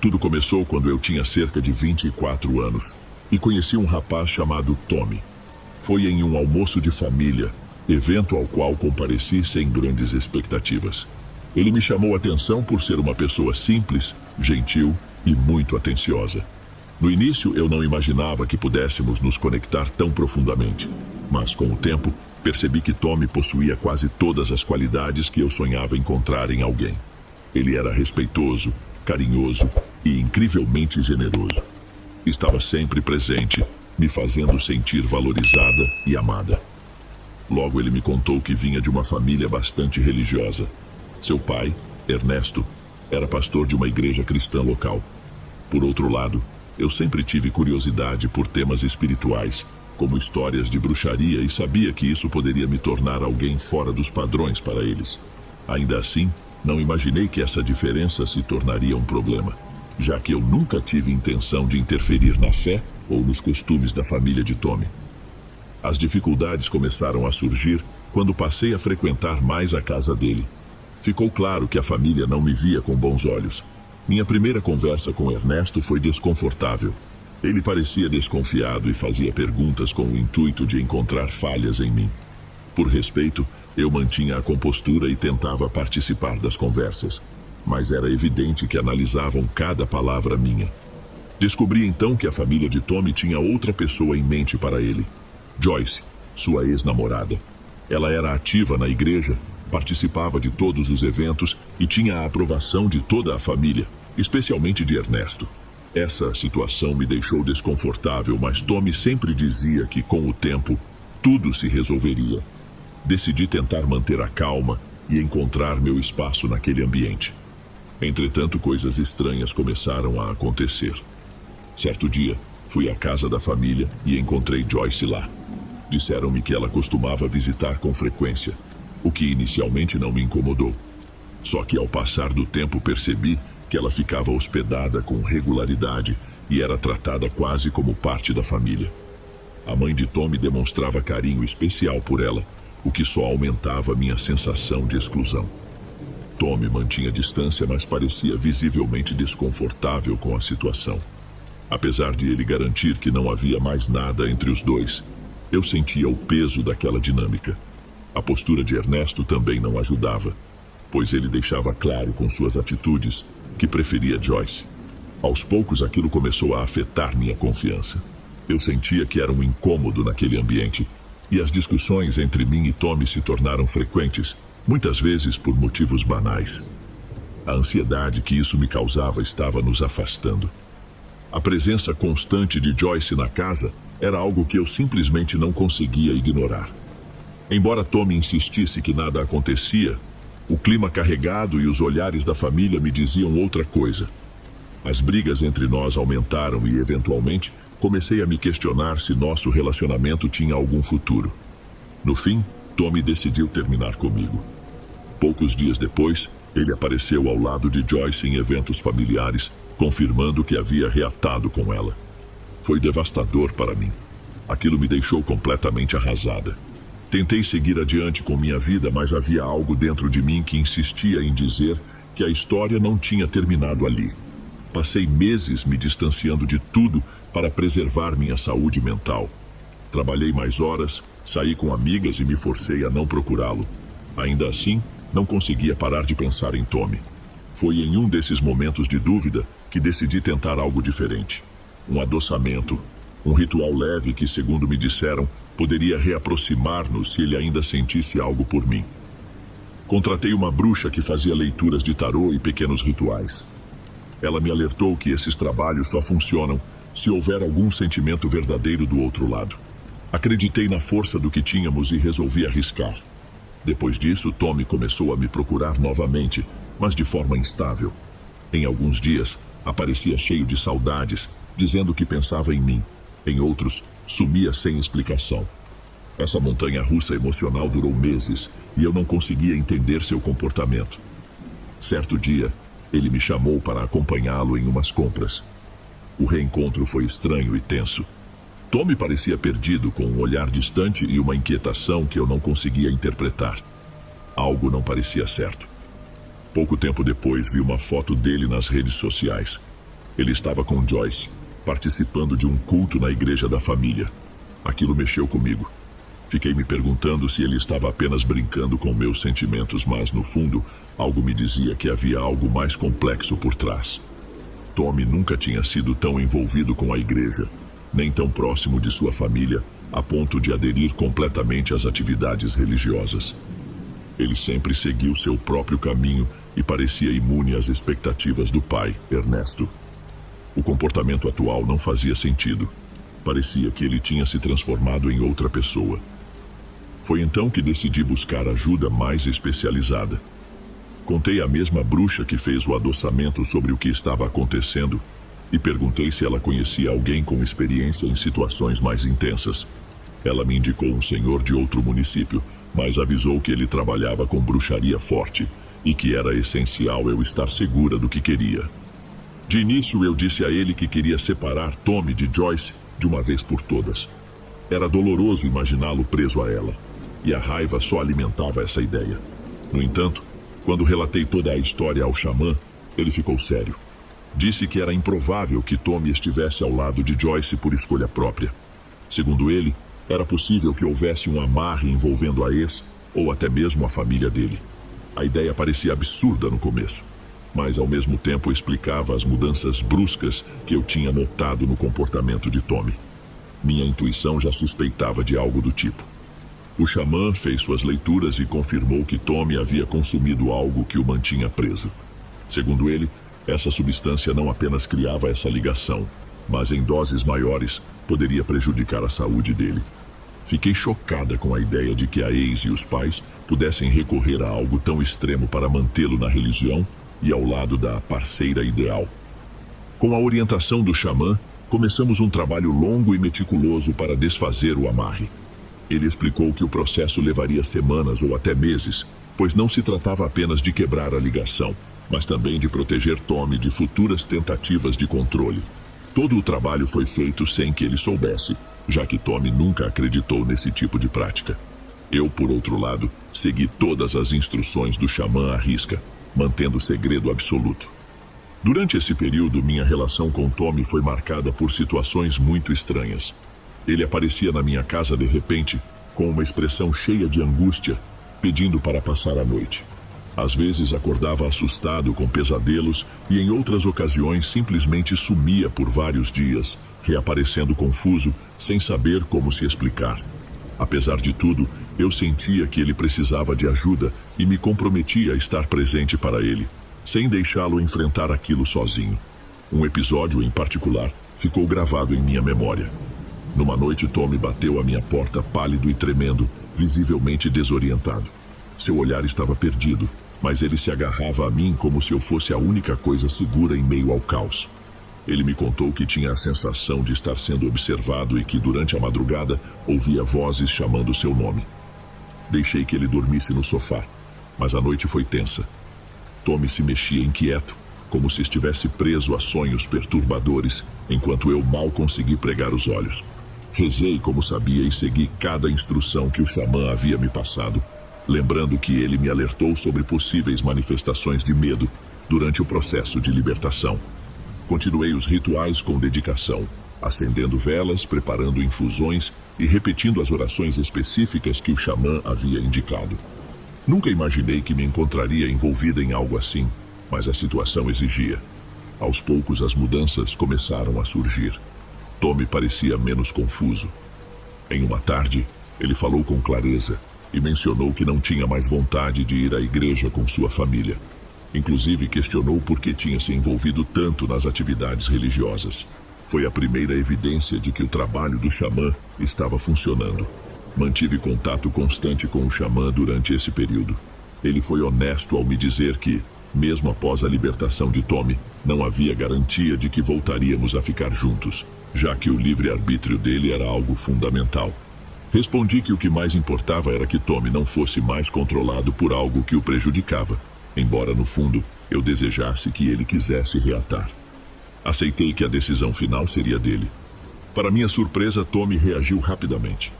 Tudo começou quando eu tinha cerca de 24 anos e conheci um rapaz chamado Tommy. Foi em um almoço de família, evento ao qual compareci sem grandes expectativas. Ele me chamou a atenção por ser uma pessoa simples, gentil e muito atenciosa. No início, eu não imaginava que pudéssemos nos conectar tão profundamente, mas com o tempo, percebi que Tommy possuía quase todas as qualidades que eu sonhava encontrar em alguém. Ele era respeitoso, carinhoso e incrivelmente generoso. Estava sempre presente, me fazendo sentir valorizada e amada. Logo ele me contou que vinha de uma família bastante religiosa. Seu pai, Ernesto, era pastor de uma igreja cristã local. Por outro lado, eu sempre tive curiosidade por temas espirituais, como histórias de bruxaria, e sabia que isso poderia me tornar alguém fora dos padrões para eles. Ainda assim, não imaginei que essa diferença se tornaria um problema, já que eu nunca tive intenção de interferir na fé ou nos costumes da família de Tommy. As dificuldades começaram a surgir quando passei a frequentar mais a casa dele. Ficou claro que a família não me via com bons olhos. Minha primeira conversa com Ernesto foi desconfortável. Ele parecia desconfiado e fazia perguntas com o intuito de encontrar falhas em mim. Por respeito, eu mantinha a compostura e tentava participar das conversas, mas era evidente que analisavam cada palavra minha. Descobri então que a família de Tommy tinha outra pessoa em mente para ele: Joyce, sua ex-namorada. Ela era ativa na igreja, participava de todos os eventos e tinha a aprovação de toda a família, especialmente de Ernesto. Essa situação me deixou desconfortável, mas Tommy sempre dizia que com o tempo tudo se resolveria. Decidi tentar manter a calma e encontrar meu espaço naquele ambiente. Entretanto, coisas estranhas começaram a acontecer. Certo dia, fui à casa da família e encontrei Joyce lá. Disseram-me que ela costumava visitar com frequência, o que inicialmente não me incomodou. Só que ao passar do tempo percebi que ela ficava hospedada com regularidade e era tratada quase como parte da família. A mãe de Tommy demonstrava carinho especial por ela, o que só aumentava minha sensação de exclusão. Tommy mantinha distância, mas parecia visivelmente desconfortável com a situação. Apesar de ele garantir que não havia mais nada entre os dois, eu sentia o peso daquela dinâmica. A postura de Ernesto também não ajudava, pois ele deixava claro com suas atitudes que preferia Joyce. Aos poucos aquilo começou a afetar minha confiança. Eu sentia que era um incômodo naquele ambiente, e as discussões entre mim e Tommy se tornaram frequentes, muitas vezes por motivos banais. A ansiedade que isso me causava estava nos afastando. A presença constante de Joyce na casa era algo que eu simplesmente não conseguia ignorar. Embora Tommy insistisse que nada acontecia, o clima carregado e os olhares da família me diziam outra coisa. As brigas entre nós aumentaram e, eventualmente, comecei a me questionar se nosso relacionamento tinha algum futuro. No fim, Tommy decidiu terminar comigo. Poucos dias depois, ele apareceu ao lado de Joyce em eventos familiares, confirmando que havia reatado com ela. Foi devastador para mim. Aquilo me deixou completamente arrasada. Tentei seguir adiante com minha vida, mas havia algo dentro de mim que insistia em dizer que a história não tinha terminado ali. Passei meses me distanciando de tudo para preservar minha saúde mental. Trabalhei mais horas, saí com amigas e me forcei a não procurá-lo. Ainda assim, não conseguia parar de pensar em Tommy. Foi em um desses momentos de dúvida que decidi tentar algo diferente. Um adoçamento, um ritual leve que, segundo me disseram, poderia reaproximar-nos se ele ainda sentisse algo por mim. Contratei uma bruxa que fazia leituras de tarô e pequenos rituais. Ela me alertou que esses trabalhos só funcionam se houver algum sentimento verdadeiro do outro lado. Acreditei na força do que tínhamos e resolvi arriscar. Depois disso, Tommy começou a me procurar novamente, mas de forma instável. Em alguns dias, aparecia cheio de saudades, dizendo que pensava em mim. Em outros, sumia sem explicação. Essa montanha-russa emocional durou meses e eu não conseguia entender seu comportamento. Certo dia, ele me chamou para acompanhá-lo em umas compras. O reencontro foi estranho e tenso. Tommy parecia perdido, com um olhar distante e uma inquietação que eu não conseguia interpretar. Algo não parecia certo. Pouco tempo depois, vi uma foto dele nas redes sociais. Ele estava com Joyce, participando de um culto na igreja da família. Aquilo mexeu comigo. Fiquei me perguntando se ele estava apenas brincando com meus sentimentos, mas, no fundo, algo me dizia que havia algo mais complexo por trás. Tommy nunca tinha sido tão envolvido com a igreja, nem tão próximo de sua família, a ponto de aderir completamente às atividades religiosas. Ele sempre seguiu seu próprio caminho e parecia imune às expectativas do pai, Ernesto. O comportamento atual não fazia sentido. Parecia que ele tinha se transformado em outra pessoa. Foi então que decidi buscar ajuda mais especializada. Contei à mesma bruxa que fez o adoçamento sobre o que estava acontecendo e perguntei se ela conhecia alguém com experiência em situações mais intensas. Ela me indicou um senhor de outro município, mas avisou que ele trabalhava com bruxaria forte e que era essencial eu estar segura do que queria. De início eu disse a ele que queria separar Tommy de Joyce de uma vez por todas. Era doloroso imaginá-lo preso a ela, e a raiva só alimentava essa ideia. No entanto, quando relatei toda a história ao xamã, ele ficou sério. Disse que era improvável que Tommy estivesse ao lado de Joyce por escolha própria. Segundo ele, era possível que houvesse um amarre envolvendo a ex ou até mesmo a família dele. A ideia parecia absurda no começo, mas ao mesmo tempo explicava as mudanças bruscas que eu tinha notado no comportamento de Tommy. Minha intuição já suspeitava de algo do tipo. O xamã fez suas leituras e confirmou que Tommy havia consumido algo que o mantinha preso. Segundo ele, essa substância não apenas criava essa ligação, mas em doses maiores poderia prejudicar a saúde dele. Fiquei chocada com a ideia de que a ex e os pais pudessem recorrer a algo tão extremo para mantê-lo na religião e ao lado da parceira ideal. Com a orientação do xamã, começamos um trabalho longo e meticuloso para desfazer o amarre. Ele explicou que o processo levaria semanas ou até meses, pois não se tratava apenas de quebrar a ligação, mas também de proteger Tommy de futuras tentativas de controle. Todo o trabalho foi feito sem que ele soubesse, já que Tommy nunca acreditou nesse tipo de prática. Eu, por outro lado, segui todas as instruções do xamã à risca, mantendo o segredo absoluto. Durante esse período, minha relação com Tommy foi marcada por situações muito estranhas. Ele aparecia na minha casa de repente, com uma expressão cheia de angústia, pedindo para passar a noite. Às vezes acordava assustado com pesadelos e em outras ocasiões simplesmente sumia por vários dias, reaparecendo confuso, sem saber como se explicar. Apesar de tudo, eu sentia que ele precisava de ajuda e me comprometia a estar presente para ele, sem deixá-lo enfrentar aquilo sozinho. Um episódio em particular ficou gravado em minha memória. Numa noite, Tommy bateu à minha porta pálido e tremendo, visivelmente desorientado. Seu olhar estava perdido, mas ele se agarrava a mim como se eu fosse a única coisa segura em meio ao caos. Ele me contou que tinha a sensação de estar sendo observado e que, durante a madrugada, ouvia vozes chamando seu nome. Deixei que ele dormisse no sofá, mas a noite foi tensa. Tommy se mexia inquieto, como se estivesse preso a sonhos perturbadores, enquanto eu mal consegui pregar os olhos. Rezei como sabia e segui cada instrução que o xamã havia me passado, lembrando que ele me alertou sobre possíveis manifestações de medo durante o processo de libertação. Continuei os rituais com dedicação, acendendo velas, preparando infusões e repetindo as orações específicas que o xamã havia indicado. Nunca imaginei que me encontraria envolvida em algo assim, mas a situação exigia. Aos poucos as mudanças começaram a surgir. Tommy parecia menos confuso. Em uma tarde, ele falou com clareza e mencionou que não tinha mais vontade de ir à igreja com sua família. Inclusive questionou por que tinha se envolvido tanto nas atividades religiosas. Foi a primeira evidência de que o trabalho do xamã estava funcionando. Mantive contato constante com o xamã durante esse período. Ele foi honesto ao me dizer que, mesmo após a libertação de Tommy, não havia garantia de que voltaríamos a ficar juntos, já que o livre-arbítrio dele era algo fundamental. Respondi que o que mais importava era que Tommy não fosse mais controlado por algo que o prejudicava, embora no fundo eu desejasse que ele quisesse reatar. Aceitei que a decisão final seria dele. Para minha surpresa, Tommy reagiu rapidamente.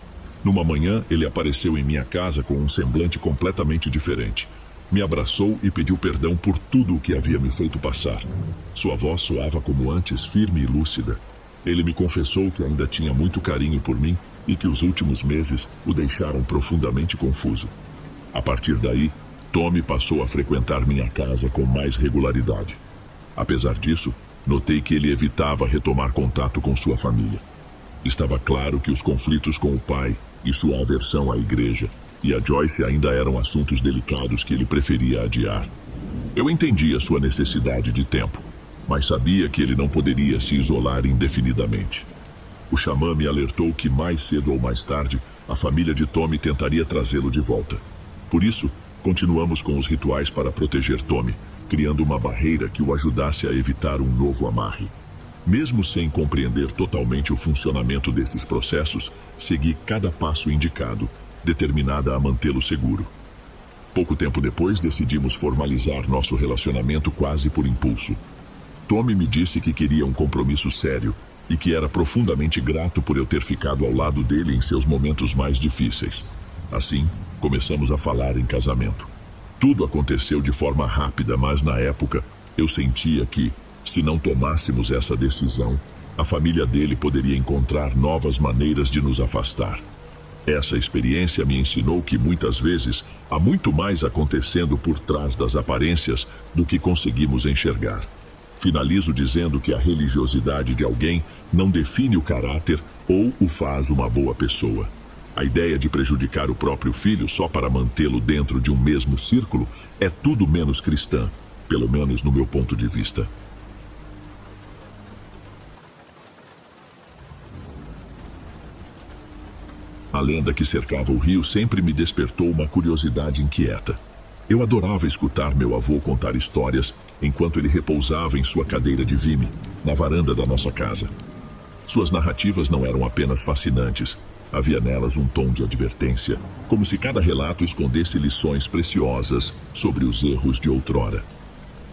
Numa manhã, ele apareceu em minha casa com um semblante completamente diferente. Me abraçou e pediu perdão por tudo o que havia me feito passar. Sua voz soava como antes, firme e lúcida. Ele me confessou que ainda tinha muito carinho por mim e que os últimos meses o deixaram profundamente confuso. A partir daí, Tommy passou a frequentar minha casa com mais regularidade. Apesar disso, notei que ele evitava retomar contato com sua família. Estava claro que os conflitos com o pai e sua aversão à igreja e a Joyce ainda eram assuntos delicados que ele preferia adiar. Eu entendia sua necessidade de tempo, mas sabia que ele não poderia se isolar indefinidamente. O xamã me alertou que mais cedo ou mais tarde a família de Tommy tentaria trazê-lo de volta. Por isso, continuamos com os rituais para proteger Tommy, criando uma barreira que o ajudasse a evitar um novo amarre. Mesmo sem compreender totalmente o funcionamento desses processos, segui cada passo indicado, determinada a mantê-lo seguro. Pouco tempo depois, decidimos formalizar nosso relacionamento quase por impulso. Tommy me disse que queria um compromisso sério e que era profundamente grato por eu ter ficado ao lado dele em seus momentos mais difíceis. Assim, começamos a falar em casamento. Tudo aconteceu de forma rápida, mas na época eu sentia que, se não tomássemos essa decisão, a família dele poderia encontrar novas maneiras de nos afastar. Essa experiência me ensinou que muitas vezes há muito mais acontecendo por trás das aparências do que conseguimos enxergar. Finalizo dizendo que a religiosidade de alguém não define o caráter ou o faz uma boa pessoa. A ideia de prejudicar o próprio filho só para mantê-lo dentro de um mesmo círculo é tudo menos cristã, pelo menos no meu ponto de vista. A lenda que cercava o rio sempre me despertou uma curiosidade inquieta. Eu adorava escutar meu avô contar histórias enquanto ele repousava em sua cadeira de vime, na varanda da nossa casa. Suas narrativas não eram apenas fascinantes, havia nelas um tom de advertência, como se cada relato escondesse lições preciosas sobre os erros de outrora.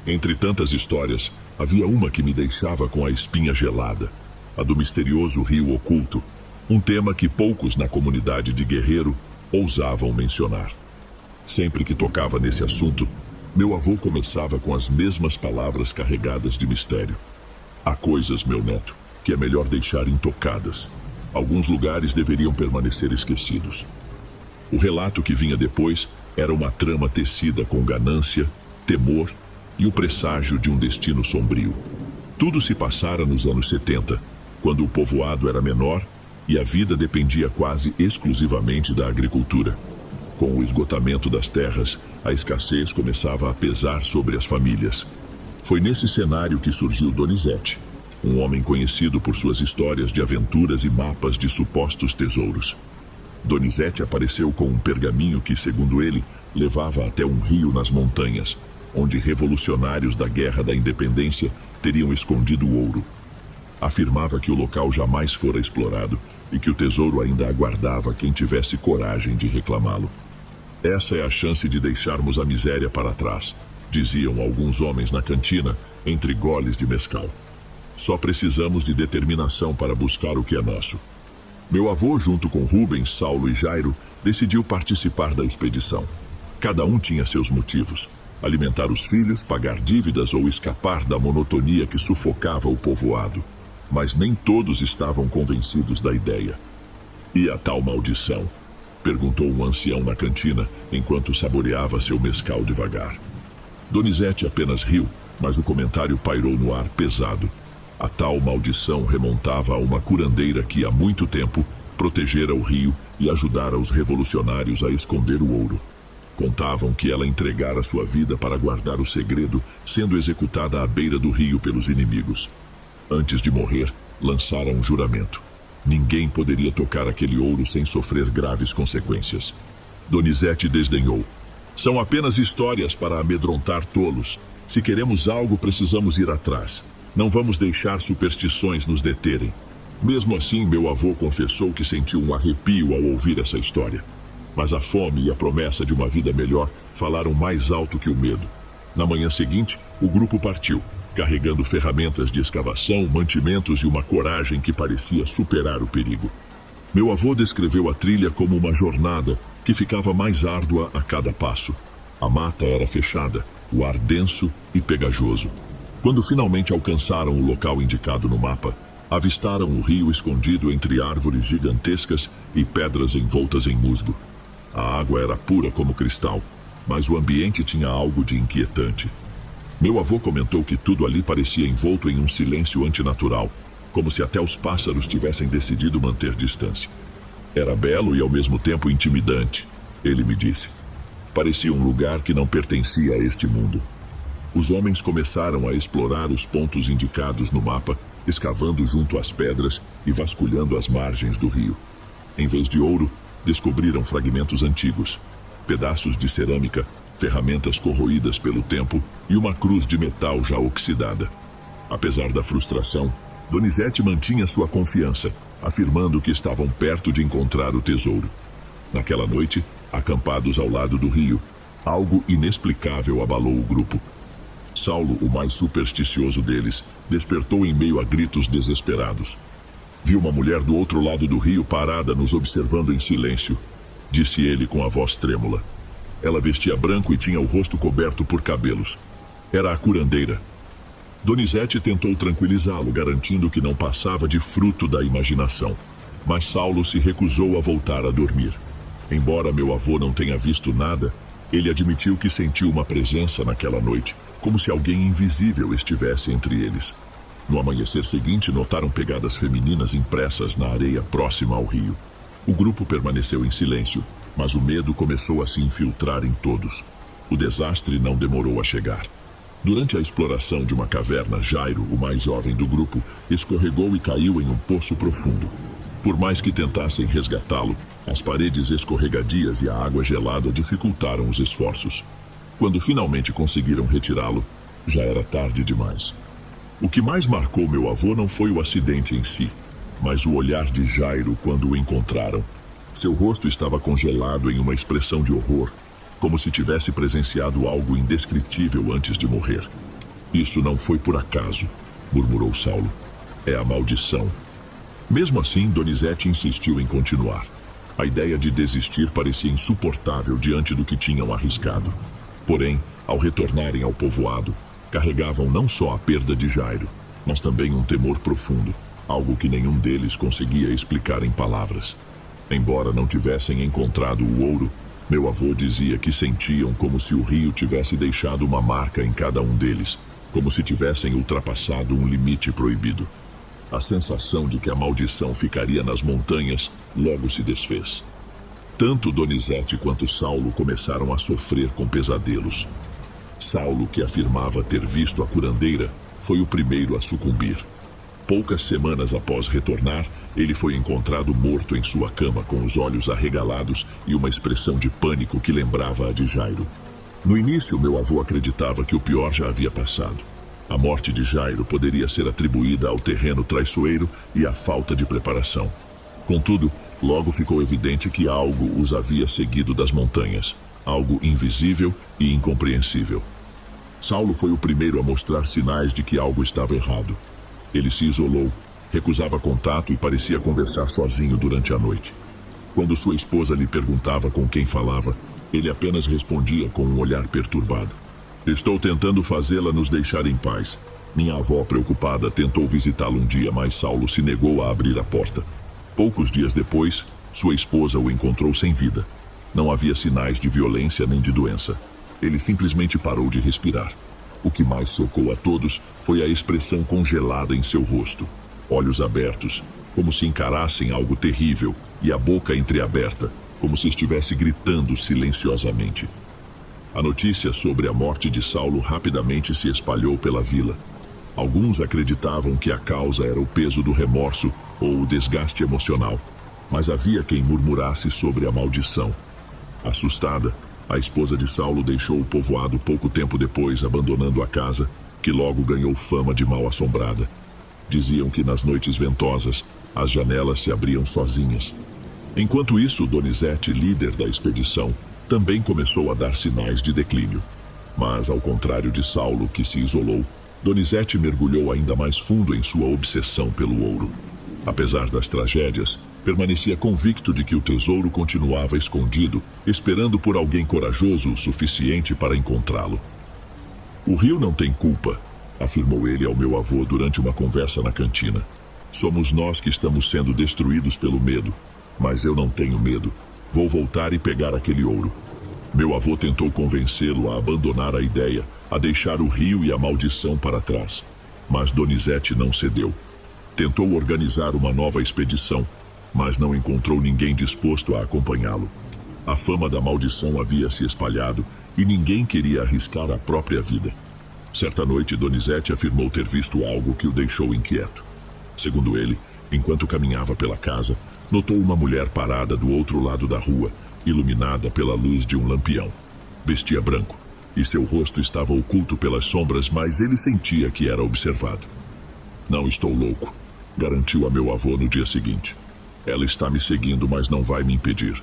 Entre tantas histórias, havia uma que me deixava com a espinha gelada, a do misterioso rio oculto, um tema que poucos na comunidade de Guerreiro ousavam mencionar. Sempre que tocava nesse assunto, meu avô começava com as mesmas palavras carregadas de mistério. Há coisas, meu neto, que é melhor deixar intocadas. Alguns lugares deveriam permanecer esquecidos. O relato que vinha depois era uma trama tecida com ganância, temor e o presságio de um destino sombrio. Tudo se passara nos anos 70, quando o povoado era menor e a vida dependia quase exclusivamente da agricultura. Com o esgotamento das terras, a escassez começava a pesar sobre as famílias. Foi nesse cenário que surgiu Donizete, um homem conhecido por suas histórias de aventuras e mapas de supostos tesouros. Donizete apareceu com um pergaminho que, segundo ele, levava até um rio nas montanhas, onde revolucionários da Guerra da Independência teriam escondido o ouro. Afirmava que o local jamais fora explorado e que o tesouro ainda aguardava quem tivesse coragem de reclamá-lo. Essa é a chance de deixarmos a miséria para trás, diziam alguns homens na cantina, entre goles de mezcal. Só precisamos de determinação para buscar o que é nosso. Meu avô, junto com Rubens, Saulo e Jairo, decidiu participar da expedição. Cada um tinha seus motivos: alimentar os filhos, pagar dívidas ou escapar da monotonia que sufocava o povoado. Mas nem todos estavam convencidos da ideia. E a tal maldição? Perguntou um ancião na cantina, enquanto saboreava seu mezcal devagar. Donizete apenas riu, mas o comentário pairou no ar pesado. A tal maldição remontava a uma curandeira que há muito tempo protegera o rio e ajudara os revolucionários a esconder o ouro. Contavam que ela entregara sua vida para guardar o segredo, sendo executada à beira do rio pelos inimigos. Antes de morrer, lançara um juramento: ninguém poderia tocar aquele ouro sem sofrer graves consequências. Donizete desdenhou. São apenas histórias para amedrontar tolos. Se queremos algo, precisamos ir atrás. Não vamos deixar superstições nos deterem. Mesmo assim, meu avô confessou que sentiu um arrepio ao ouvir essa história. Mas a fome e a promessa de uma vida melhor falaram mais alto que o medo. Na manhã seguinte, o grupo partiu, carregando ferramentas de escavação, mantimentos e uma coragem que parecia superar o perigo. Meu avô descreveu a trilha como uma jornada que ficava mais árdua a cada passo. A mata era fechada, o ar denso e pegajoso. Quando finalmente alcançaram o local indicado no mapa, avistaram o rio escondido entre árvores gigantescas e pedras envoltas em musgo. A água era pura como cristal, mas o ambiente tinha algo de inquietante. Meu avô comentou que tudo ali parecia envolto em um silêncio antinatural, como se até os pássaros tivessem decidido manter distância. Era belo e ao mesmo tempo intimidante, ele me disse. Parecia um lugar que não pertencia a este mundo. Os homens começaram a explorar os pontos indicados no mapa, escavando junto às pedras e vasculhando as margens do rio. Em vez de ouro, descobriram fragmentos antigos, pedaços de cerâmica, ferramentas corroídas pelo tempo e uma cruz de metal já oxidada. Apesar da frustração, Donizete mantinha sua confiança, afirmando que estavam perto de encontrar o tesouro. Naquela noite, acampados ao lado do rio, algo inexplicável abalou o grupo. Saulo, o mais supersticioso deles, despertou em meio a gritos desesperados. Viu uma mulher do outro lado do rio parada nos observando em silêncio, disse ele com a voz trêmula. Ela vestia branco e tinha o rosto coberto por cabelos. Era a curandeira. Donizete tentou tranquilizá-lo, garantindo que não passava de fruto da imaginação. Mas Saulo se recusou a voltar a dormir. Embora meu avô não tenha visto nada, ele admitiu que sentiu uma presença naquela noite, como se alguém invisível estivesse entre eles. No amanhecer seguinte, notaram pegadas femininas impressas na areia próxima ao rio. O grupo permaneceu em silêncio, mas o medo começou a se infiltrar em todos. O desastre não demorou a chegar. Durante a exploração de uma caverna, Jairo, o mais jovem do grupo, escorregou e caiu em um poço profundo. Por mais que tentassem resgatá-lo, as paredes escorregadias e a água gelada dificultaram os esforços. Quando finalmente conseguiram retirá-lo, já era tarde demais. O que mais marcou meu avô não foi o acidente em si, mas o olhar de Jairo quando o encontraram. Seu rosto estava congelado em uma expressão de horror, como se tivesse presenciado algo indescritível antes de morrer. Isso não foi por acaso, murmurou Saulo. É a maldição. Mesmo assim, Donizete insistiu em continuar. A ideia de desistir parecia insuportável diante do que tinham arriscado. Porém, ao retornarem ao povoado, carregavam não só a perda de Jairo, mas também um temor profundo, algo que nenhum deles conseguia explicar em palavras. Embora não tivessem encontrado o ouro, meu avô dizia que sentiam como se o rio tivesse deixado uma marca em cada um deles, como se tivessem ultrapassado um limite proibido. A sensação de que a maldição ficaria nas montanhas logo se desfez. Tanto Donizete quanto Saulo começaram a sofrer com pesadelos. Saulo, que afirmava ter visto a curandeira, foi o primeiro a sucumbir. Poucas semanas após retornar, ele foi encontrado morto em sua cama com os olhos arregalados e uma expressão de pânico que lembrava a de Jairo. No início, meu avô acreditava que o pior já havia passado. A morte de Jairo poderia ser atribuída ao terreno traiçoeiro e à falta de preparação. Contudo, logo ficou evidente que algo os havia seguido das montanhas, algo invisível e incompreensível. Saulo foi o primeiro a mostrar sinais de que algo estava errado. Ele se isolou, recusava contato e parecia conversar sozinho durante a noite. Quando sua esposa lhe perguntava com quem falava, ele apenas respondia com um olhar perturbado. Estou tentando fazê-la nos deixar em paz. Minha avó, preocupada, tentou visitá-lo um dia, mas Saulo se negou a abrir a porta. Poucos dias depois, sua esposa o encontrou sem vida. Não havia sinais de violência nem de doença. Ele simplesmente parou de respirar. O que mais chocou a todos foi a expressão congelada em seu rosto. Olhos abertos, como se encarassem algo terrível, e a boca entreaberta, como se estivesse gritando silenciosamente. A notícia sobre a morte de Saulo rapidamente se espalhou pela vila. Alguns acreditavam que a causa era o peso do remorso ou o desgaste emocional, mas havia quem murmurasse sobre a maldição. Assustada, a esposa de Saulo deixou o povoado pouco tempo depois, abandonando a casa, que logo ganhou fama de mal-assombrada. Diziam que nas noites ventosas, as janelas se abriam sozinhas. Enquanto isso, Donizete, líder da expedição, também começou a dar sinais de declínio. Mas, ao contrário de Saulo, que se isolou, Donizete mergulhou ainda mais fundo em sua obsessão pelo ouro. Apesar das tragédias, Permanecia convicto de que o tesouro continuava escondido, esperando por alguém corajoso o suficiente para encontrá-lo. "O rio não tem culpa", afirmou ele ao meu avô durante uma conversa na cantina. "Somos nós que estamos sendo destruídos pelo medo. Mas eu não tenho medo. Vou voltar e pegar aquele ouro." Meu avô tentou convencê-lo a abandonar a ideia, a deixar o rio e a maldição para trás. Mas Donizete não cedeu. Tentou organizar uma nova expedição, mas não encontrou ninguém disposto a acompanhá-lo. A fama da maldição havia se espalhado e ninguém queria arriscar a própria vida. Certa noite, Donizete afirmou ter visto algo que o deixou inquieto. Segundo ele, enquanto caminhava pela casa, notou uma mulher parada do outro lado da rua, iluminada pela luz de um lampião. Vestia branco, e seu rosto estava oculto pelas sombras, mas ele sentia que era observado. "Não estou louco", garantiu a meu avô no dia seguinte. "Ela está me seguindo, mas não vai me impedir."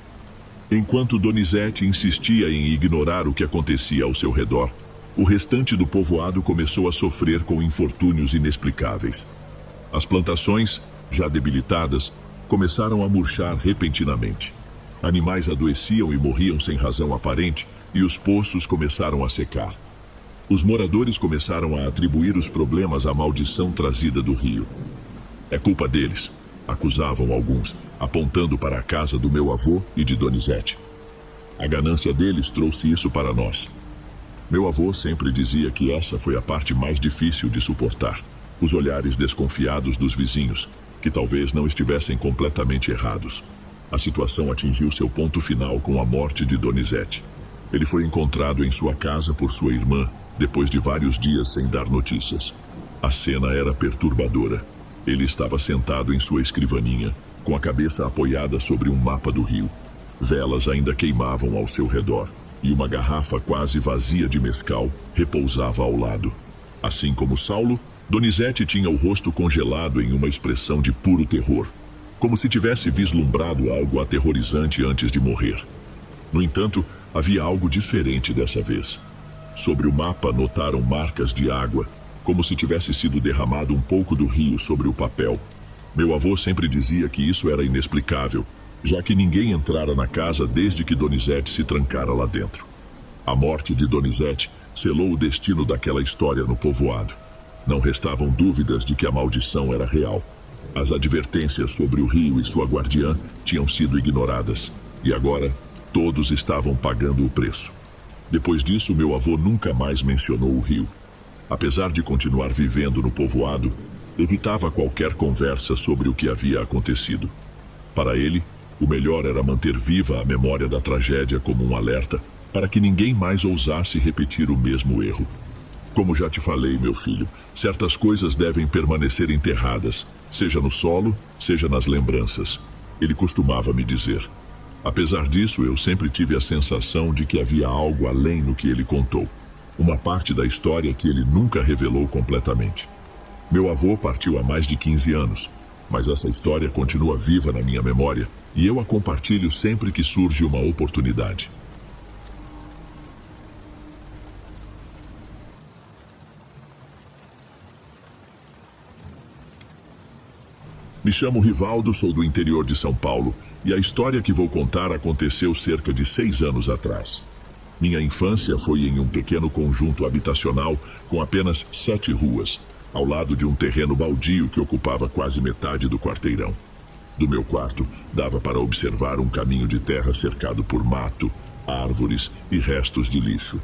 Enquanto Donizete insistia em ignorar o que acontecia ao seu redor, o restante do povoado começou a sofrer com infortúnios inexplicáveis. As plantações, já debilitadas, começaram a murchar repentinamente. Animais adoeciam e morriam sem razão aparente, e os poços começaram a secar. Os moradores começaram a atribuir os problemas à maldição trazida do rio. "É culpa deles", acusavam alguns, apontando para a casa do meu avô e de Donizete. "A ganância deles trouxe isso para nós." Meu avô sempre dizia que essa foi a parte mais difícil de suportar. Os olhares desconfiados dos vizinhos, que talvez não estivessem completamente errados. A situação atingiu seu ponto final com a morte de Donizete. Ele foi encontrado em sua casa por sua irmã, depois de vários dias sem dar notícias. A cena era perturbadora. Ele estava sentado em sua escrivaninha, com a cabeça apoiada sobre um mapa do rio. Velas ainda queimavam ao seu redor, e uma garrafa quase vazia de mezcal repousava ao lado. Assim como Saulo, Donizete tinha o rosto congelado em uma expressão de puro terror, como se tivesse vislumbrado algo aterrorizante antes de morrer. No entanto, havia algo diferente dessa vez. Sobre o mapa notaram marcas de água, como se tivesse sido derramado um pouco do rio sobre o papel. Meu avô sempre dizia que isso era inexplicável, já que ninguém entrara na casa desde que Donizete se trancara lá dentro. A morte de Donizete selou o destino daquela história no povoado. Não restavam dúvidas de que a maldição era real. As advertências sobre o rio e sua guardiã tinham sido ignoradas, e agora todos estavam pagando o preço. Depois disso, meu avô nunca mais mencionou o rio. Apesar de continuar vivendo no povoado, evitava qualquer conversa sobre o que havia acontecido. Para ele, o melhor era manter viva a memória da tragédia como um alerta, para que ninguém mais ousasse repetir o mesmo erro. Como já te falei, meu filho, certas coisas devem permanecer enterradas, seja no solo, seja nas lembranças. Ele costumava me dizer. Apesar disso, eu sempre tive a sensação de que havia algo além no que ele contou. Uma parte da história que ele nunca revelou completamente. Meu avô partiu há mais de 15 anos, mas essa história continua viva na minha memória e eu a compartilho sempre que surge uma oportunidade. Me chamo Rivaldo, sou do interior de São Paulo e a história que vou contar aconteceu cerca de 6 anos atrás. Minha infância foi em um pequeno conjunto habitacional com apenas 7 ruas, ao lado de um terreno baldio que ocupava quase metade do quarteirão. Do meu quarto, dava para observar um caminho de terra cercado por mato, árvores e restos de lixo.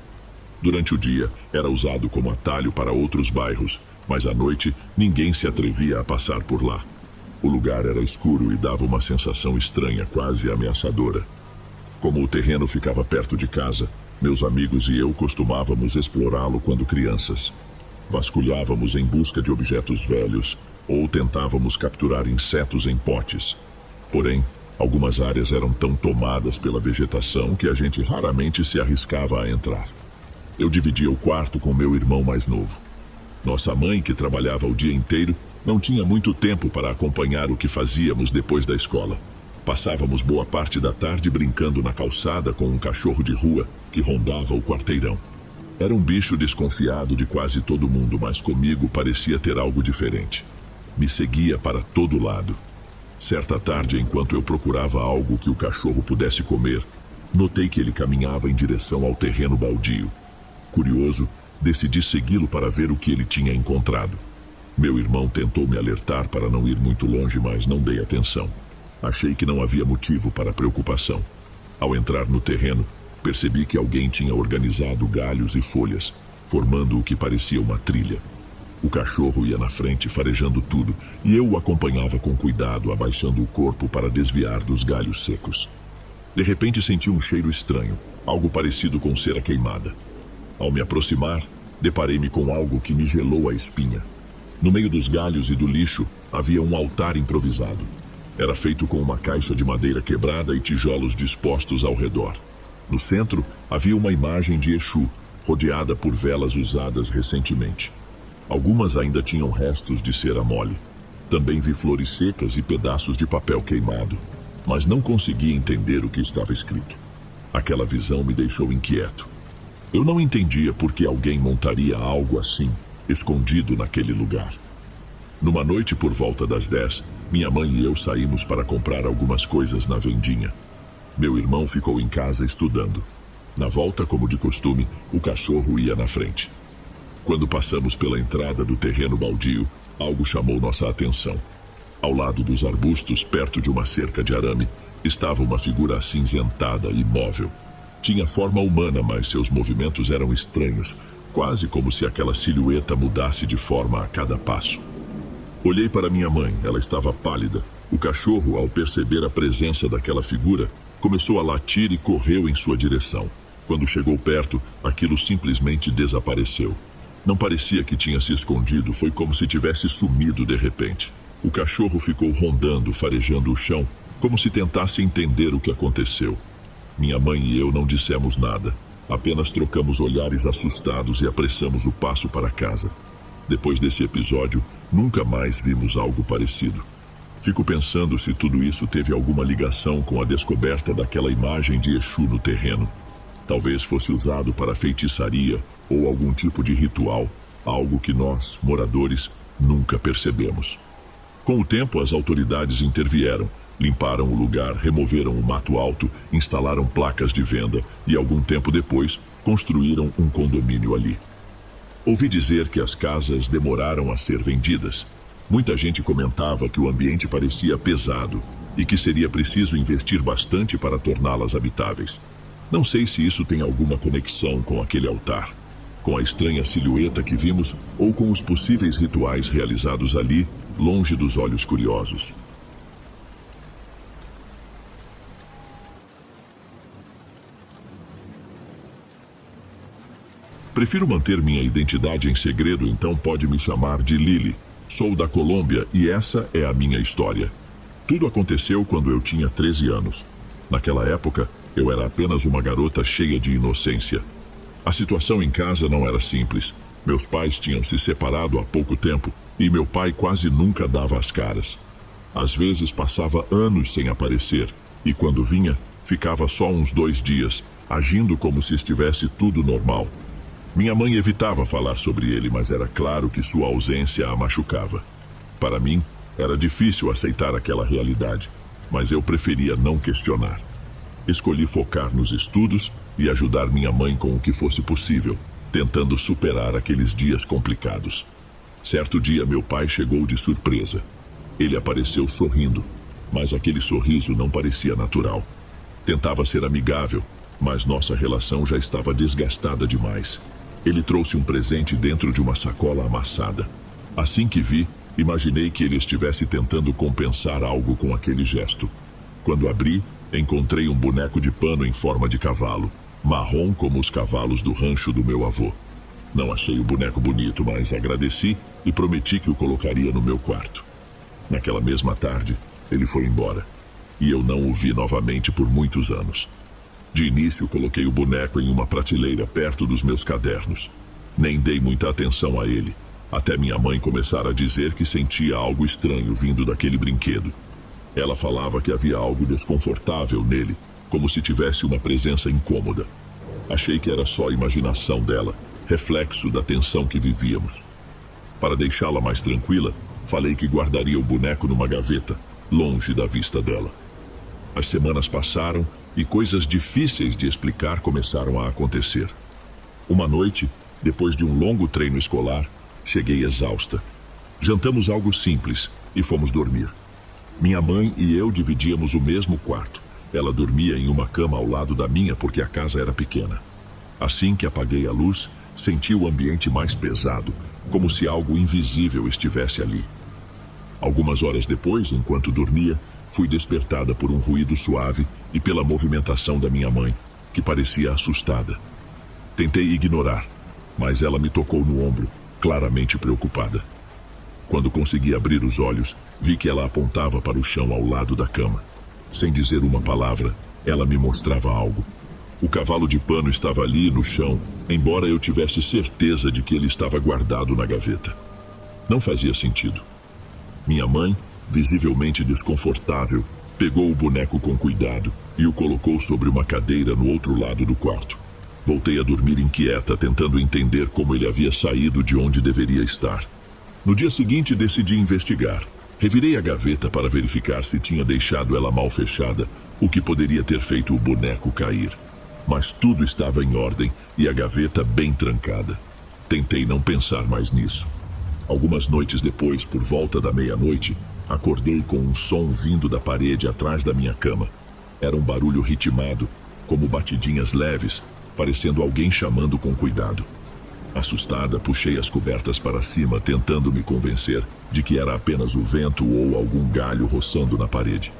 Durante o dia, era usado como atalho para outros bairros, mas à noite, ninguém se atrevia a passar por lá. O lugar era escuro e dava uma sensação estranha, quase ameaçadora. Como o terreno ficava perto de casa, meus amigos e eu costumávamos explorá-lo quando crianças. Vasculhávamos em busca de objetos velhos ou tentávamos capturar insetos em potes. Porém, algumas áreas eram tão tomadas pela vegetação que a gente raramente se arriscava a entrar. Eu dividia o quarto com meu irmão mais novo. Nossa mãe, que trabalhava o dia inteiro, não tinha muito tempo para acompanhar o que fazíamos depois da escola. Passávamos boa parte da tarde brincando na calçada com um cachorro de rua que rondava o quarteirão. Era um bicho desconfiado de quase todo mundo, mas comigo parecia ter algo diferente. Me seguia para todo lado. Certa tarde, enquanto eu procurava algo que o cachorro pudesse comer, notei que ele caminhava em direção ao terreno baldio. Curioso, decidi segui-lo para ver o que ele tinha encontrado. Meu irmão tentou me alertar para não ir muito longe, mas não dei atenção. Achei que não havia motivo para preocupação. Ao entrar no terreno, percebi que alguém tinha organizado galhos e folhas, formando o que parecia uma trilha. O cachorro ia na frente, farejando tudo, e eu o acompanhava com cuidado, abaixando o corpo para desviar dos galhos secos. De repente senti um cheiro estranho, algo parecido com cera queimada. Ao me aproximar, deparei-me com algo que me gelou a espinha. No meio dos galhos e do lixo, havia um altar improvisado. Era feito com uma caixa de madeira quebrada e tijolos dispostos ao redor. No centro, havia uma imagem de Exu, rodeada por velas usadas recentemente. Algumas ainda tinham restos de cera mole. Também vi flores secas e pedaços de papel queimado, mas não consegui entender o que estava escrito. Aquela visão me deixou inquieto. Eu não entendia por que alguém montaria algo assim, escondido naquele lugar. Numa noite por volta das 10, minha mãe e eu saímos para comprar algumas coisas na vendinha. Meu irmão ficou em casa estudando. Na volta, como de costume, o cachorro ia na frente. Quando passamos pela entrada do terreno baldio, algo chamou nossa atenção. Ao lado dos arbustos, perto de uma cerca de arame, estava uma figura acinzentada e imóvel. Tinha forma humana, mas seus movimentos eram estranhos, quase como se aquela silhueta mudasse de forma a cada passo. Olhei para minha mãe, ela estava pálida. O cachorro, ao perceber a presença daquela figura, começou a latir e correu em sua direção. Quando chegou perto, aquilo simplesmente desapareceu. Não parecia que tinha se escondido, foi como se tivesse sumido de repente. O cachorro ficou rondando, farejando o chão, como se tentasse entender o que aconteceu. Minha mãe e eu não dissemos nada, apenas trocamos olhares assustados e apressamos o passo para casa. Depois desse episódio, nunca mais vimos algo parecido. Fico pensando se tudo isso teve alguma ligação com a descoberta daquela imagem de Exu no terreno. Talvez fosse usado para feitiçaria ou algum tipo de ritual, algo que nós, moradores, nunca percebemos. Com o tempo, as autoridades intervieram, limparam o lugar, removeram o mato alto, instalaram placas de venda e, algum tempo depois, construíram um condomínio ali. Ouvi dizer que as casas demoraram a ser vendidas. Muita gente comentava que o ambiente parecia pesado e que seria preciso investir bastante para torná-las habitáveis. Não sei se isso tem alguma conexão com aquele altar, com a estranha silhueta que vimos ou com os possíveis rituais realizados ali, longe dos olhos curiosos. Prefiro manter minha identidade em segredo, então pode me chamar de Lily. Sou da Colômbia e essa é a minha história. Tudo aconteceu quando eu tinha 13 anos. Naquela época, eu era apenas uma garota cheia de inocência. A situação em casa não era simples. Meus pais tinham se separado há pouco tempo e meu pai quase nunca dava as caras. Às vezes passava anos sem aparecer e quando vinha, ficava só uns 2 dias, agindo como se estivesse tudo normal. Minha mãe evitava falar sobre ele, mas era claro que sua ausência a machucava. Para mim, era difícil aceitar aquela realidade, mas eu preferia não questionar. Escolhi focar nos estudos e ajudar minha mãe com o que fosse possível, tentando superar aqueles dias complicados. Certo dia, meu pai chegou de surpresa. Ele apareceu sorrindo, mas aquele sorriso não parecia natural. Tentava ser amigável, mas nossa relação já estava desgastada demais. Ele trouxe um presente dentro de uma sacola amassada. Assim que vi, imaginei que ele estivesse tentando compensar algo com aquele gesto. Quando abri, encontrei um boneco de pano em forma de cavalo, marrom como os cavalos do rancho do meu avô. Não achei o boneco bonito, mas agradeci e prometi que o colocaria no meu quarto. Naquela mesma tarde, ele foi embora, e eu não o vi novamente por muitos anos. De início, coloquei o boneco em uma prateleira perto dos meus cadernos. Nem dei muita atenção a ele, até minha mãe começar a dizer que sentia algo estranho vindo daquele brinquedo. Ela falava que havia algo desconfortável nele, como se tivesse uma presença incômoda. Achei que era só imaginação dela, reflexo da tensão que vivíamos. Para deixá-la mais tranquila, falei que guardaria o boneco numa gaveta, longe da vista dela. As semanas passaram e coisas difíceis de explicar começaram a acontecer. Uma noite, depois de um longo treino escolar, cheguei exausta. Jantamos algo simples e fomos dormir. Minha mãe e eu dividíamos o mesmo quarto. Ela dormia em uma cama ao lado da minha porque a casa era pequena. Assim que apaguei a luz, senti o ambiente mais pesado, como se algo invisível estivesse ali. Algumas horas depois, enquanto dormia, fui despertada por um ruído suave e pela movimentação da minha mãe, que parecia assustada. Tentei ignorar, mas ela me tocou no ombro, claramente preocupada. Quando consegui abrir os olhos, vi que ela apontava para o chão ao lado da cama. Sem dizer uma palavra, ela me mostrava algo. O cavalo de pano estava ali no chão, embora eu tivesse certeza de que ele estava guardado na gaveta. Não fazia sentido. Minha mãe, visivelmente desconfortável, pegou o boneco com cuidado e o colocou sobre uma cadeira no outro lado do quarto. Voltei a dormir inquieta, tentando entender como ele havia saído de onde deveria estar. No dia seguinte, decidi investigar. Revirei a gaveta para verificar se tinha deixado ela mal fechada, o que poderia ter feito o boneco cair. Mas tudo estava em ordem e a gaveta bem trancada. Tentei não pensar mais nisso. Algumas noites depois, por volta da meia-noite, acordei com um som vindo da parede atrás da minha cama. Era um barulho ritmado, como batidinhas leves, parecendo alguém chamando com cuidado. Assustada, puxei as cobertas para cima, tentando me convencer de que era apenas o vento ou algum galho roçando na parede.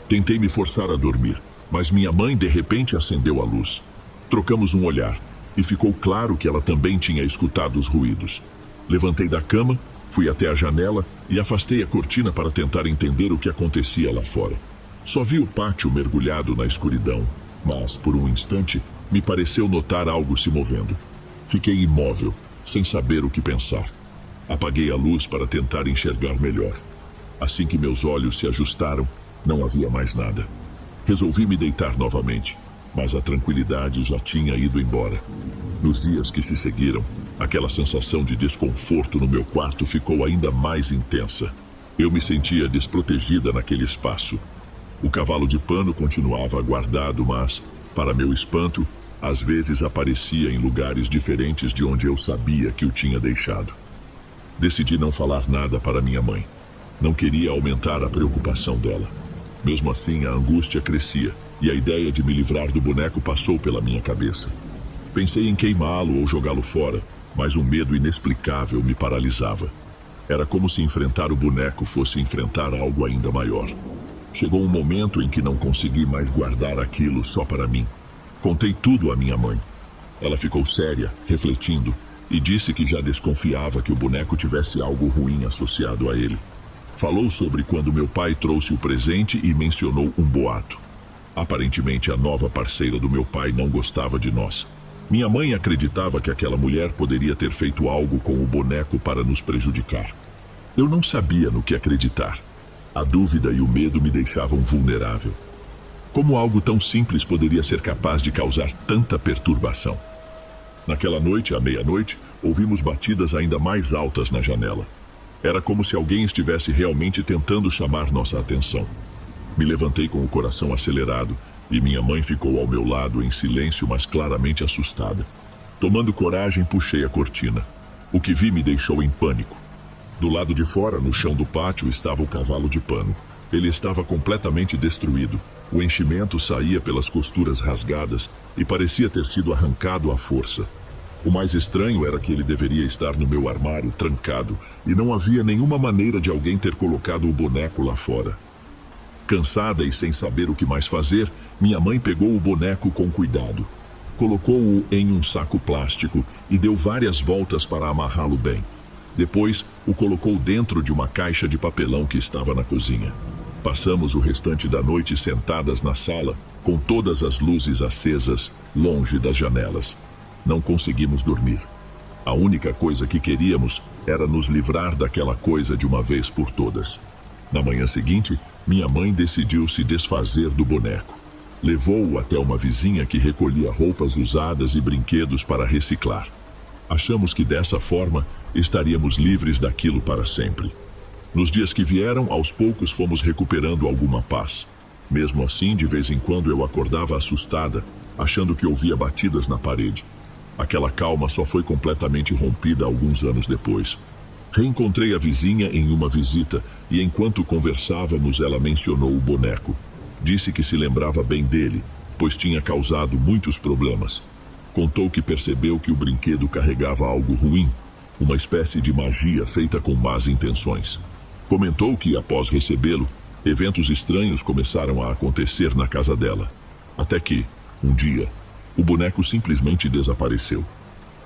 Tentei me forçar a dormir, mas minha mãe de repente acendeu a luz. Trocamos um olhar, e ficou claro que ela também tinha escutado os ruídos. Levantei da cama, fui até a janela e afastei a cortina para tentar entender o que acontecia lá fora. Só vi o pátio mergulhado na escuridão, mas, por um instante, me pareceu notar algo se movendo. Fiquei imóvel, sem saber o que pensar. Apaguei a luz para tentar enxergar melhor. Assim que meus olhos se ajustaram, não havia mais nada. Resolvi me deitar novamente, mas a tranquilidade já tinha ido embora. Nos dias que se seguiram, aquela sensação de desconforto no meu quarto ficou ainda mais intensa. Eu me sentia desprotegida naquele espaço. O cavalo de pano continuava guardado, mas, para meu espanto, às vezes aparecia em lugares diferentes de onde eu sabia que o tinha deixado. Decidi não falar nada para minha mãe. Não queria aumentar a preocupação dela. Mesmo assim, a angústia crescia e a ideia de me livrar do boneco passou pela minha cabeça. Pensei em queimá-lo ou jogá-lo fora, mas um medo inexplicável me paralisava. Era como se enfrentar o boneco fosse enfrentar algo ainda maior. Chegou um momento em que não consegui mais guardar aquilo só para mim. Contei tudo à minha mãe. Ela ficou séria, refletindo, e disse que já desconfiava que o boneco tivesse algo ruim associado a ele. Falou sobre quando meu pai trouxe o presente e mencionou um boato. Aparentemente, a nova parceira do meu pai não gostava de nós. Minha mãe acreditava que aquela mulher poderia ter feito algo com o boneco para nos prejudicar. Eu não sabia no que acreditar. A dúvida e o medo me deixavam vulnerável. Como algo tão simples poderia ser capaz de causar tanta perturbação? Naquela noite, à meia-noite, ouvimos batidas ainda mais altas na janela. Era como se alguém estivesse realmente tentando chamar nossa atenção. Me levantei com o coração acelerado e minha mãe ficou ao meu lado em silêncio, mas claramente assustada. Tomando coragem, puxei a cortina. O que vi me deixou em pânico. Do lado de fora, no chão do pátio, estava o cavalo de pano. Ele estava completamente destruído. O enchimento saía pelas costuras rasgadas e parecia ter sido arrancado à força. O mais estranho era que ele deveria estar no meu armário, trancado, e não havia nenhuma maneira de alguém ter colocado o boneco lá fora. Cansada e sem saber o que mais fazer, minha mãe pegou o boneco com cuidado. Colocou-o em um saco plástico e deu várias voltas para amarrá-lo bem. Depois, o colocou dentro de uma caixa de papelão que estava na cozinha. Passamos o restante da noite sentadas na sala, com todas as luzes acesas, longe das janelas. Não conseguimos dormir. A única coisa que queríamos era nos livrar daquela coisa de uma vez por todas. Na manhã seguinte, minha mãe decidiu se desfazer do boneco. Levou-o até uma vizinha que recolhia roupas usadas e brinquedos para reciclar. Achamos que dessa forma estaríamos livres daquilo para sempre. Nos dias que vieram, aos poucos fomos recuperando alguma paz. Mesmo assim, de vez em quando eu acordava assustada, achando que ouvia batidas na parede. Aquela calma só foi completamente rompida alguns anos depois. Reencontrei a vizinha em uma visita e enquanto conversávamos ela mencionou o boneco. Disse que se lembrava bem dele, pois tinha causado muitos problemas. Contou que percebeu que o brinquedo carregava algo ruim, uma espécie de magia feita com más intenções. Comentou que, após recebê-lo, eventos estranhos começaram a acontecer na casa dela. Até que, um dia, o boneco simplesmente desapareceu.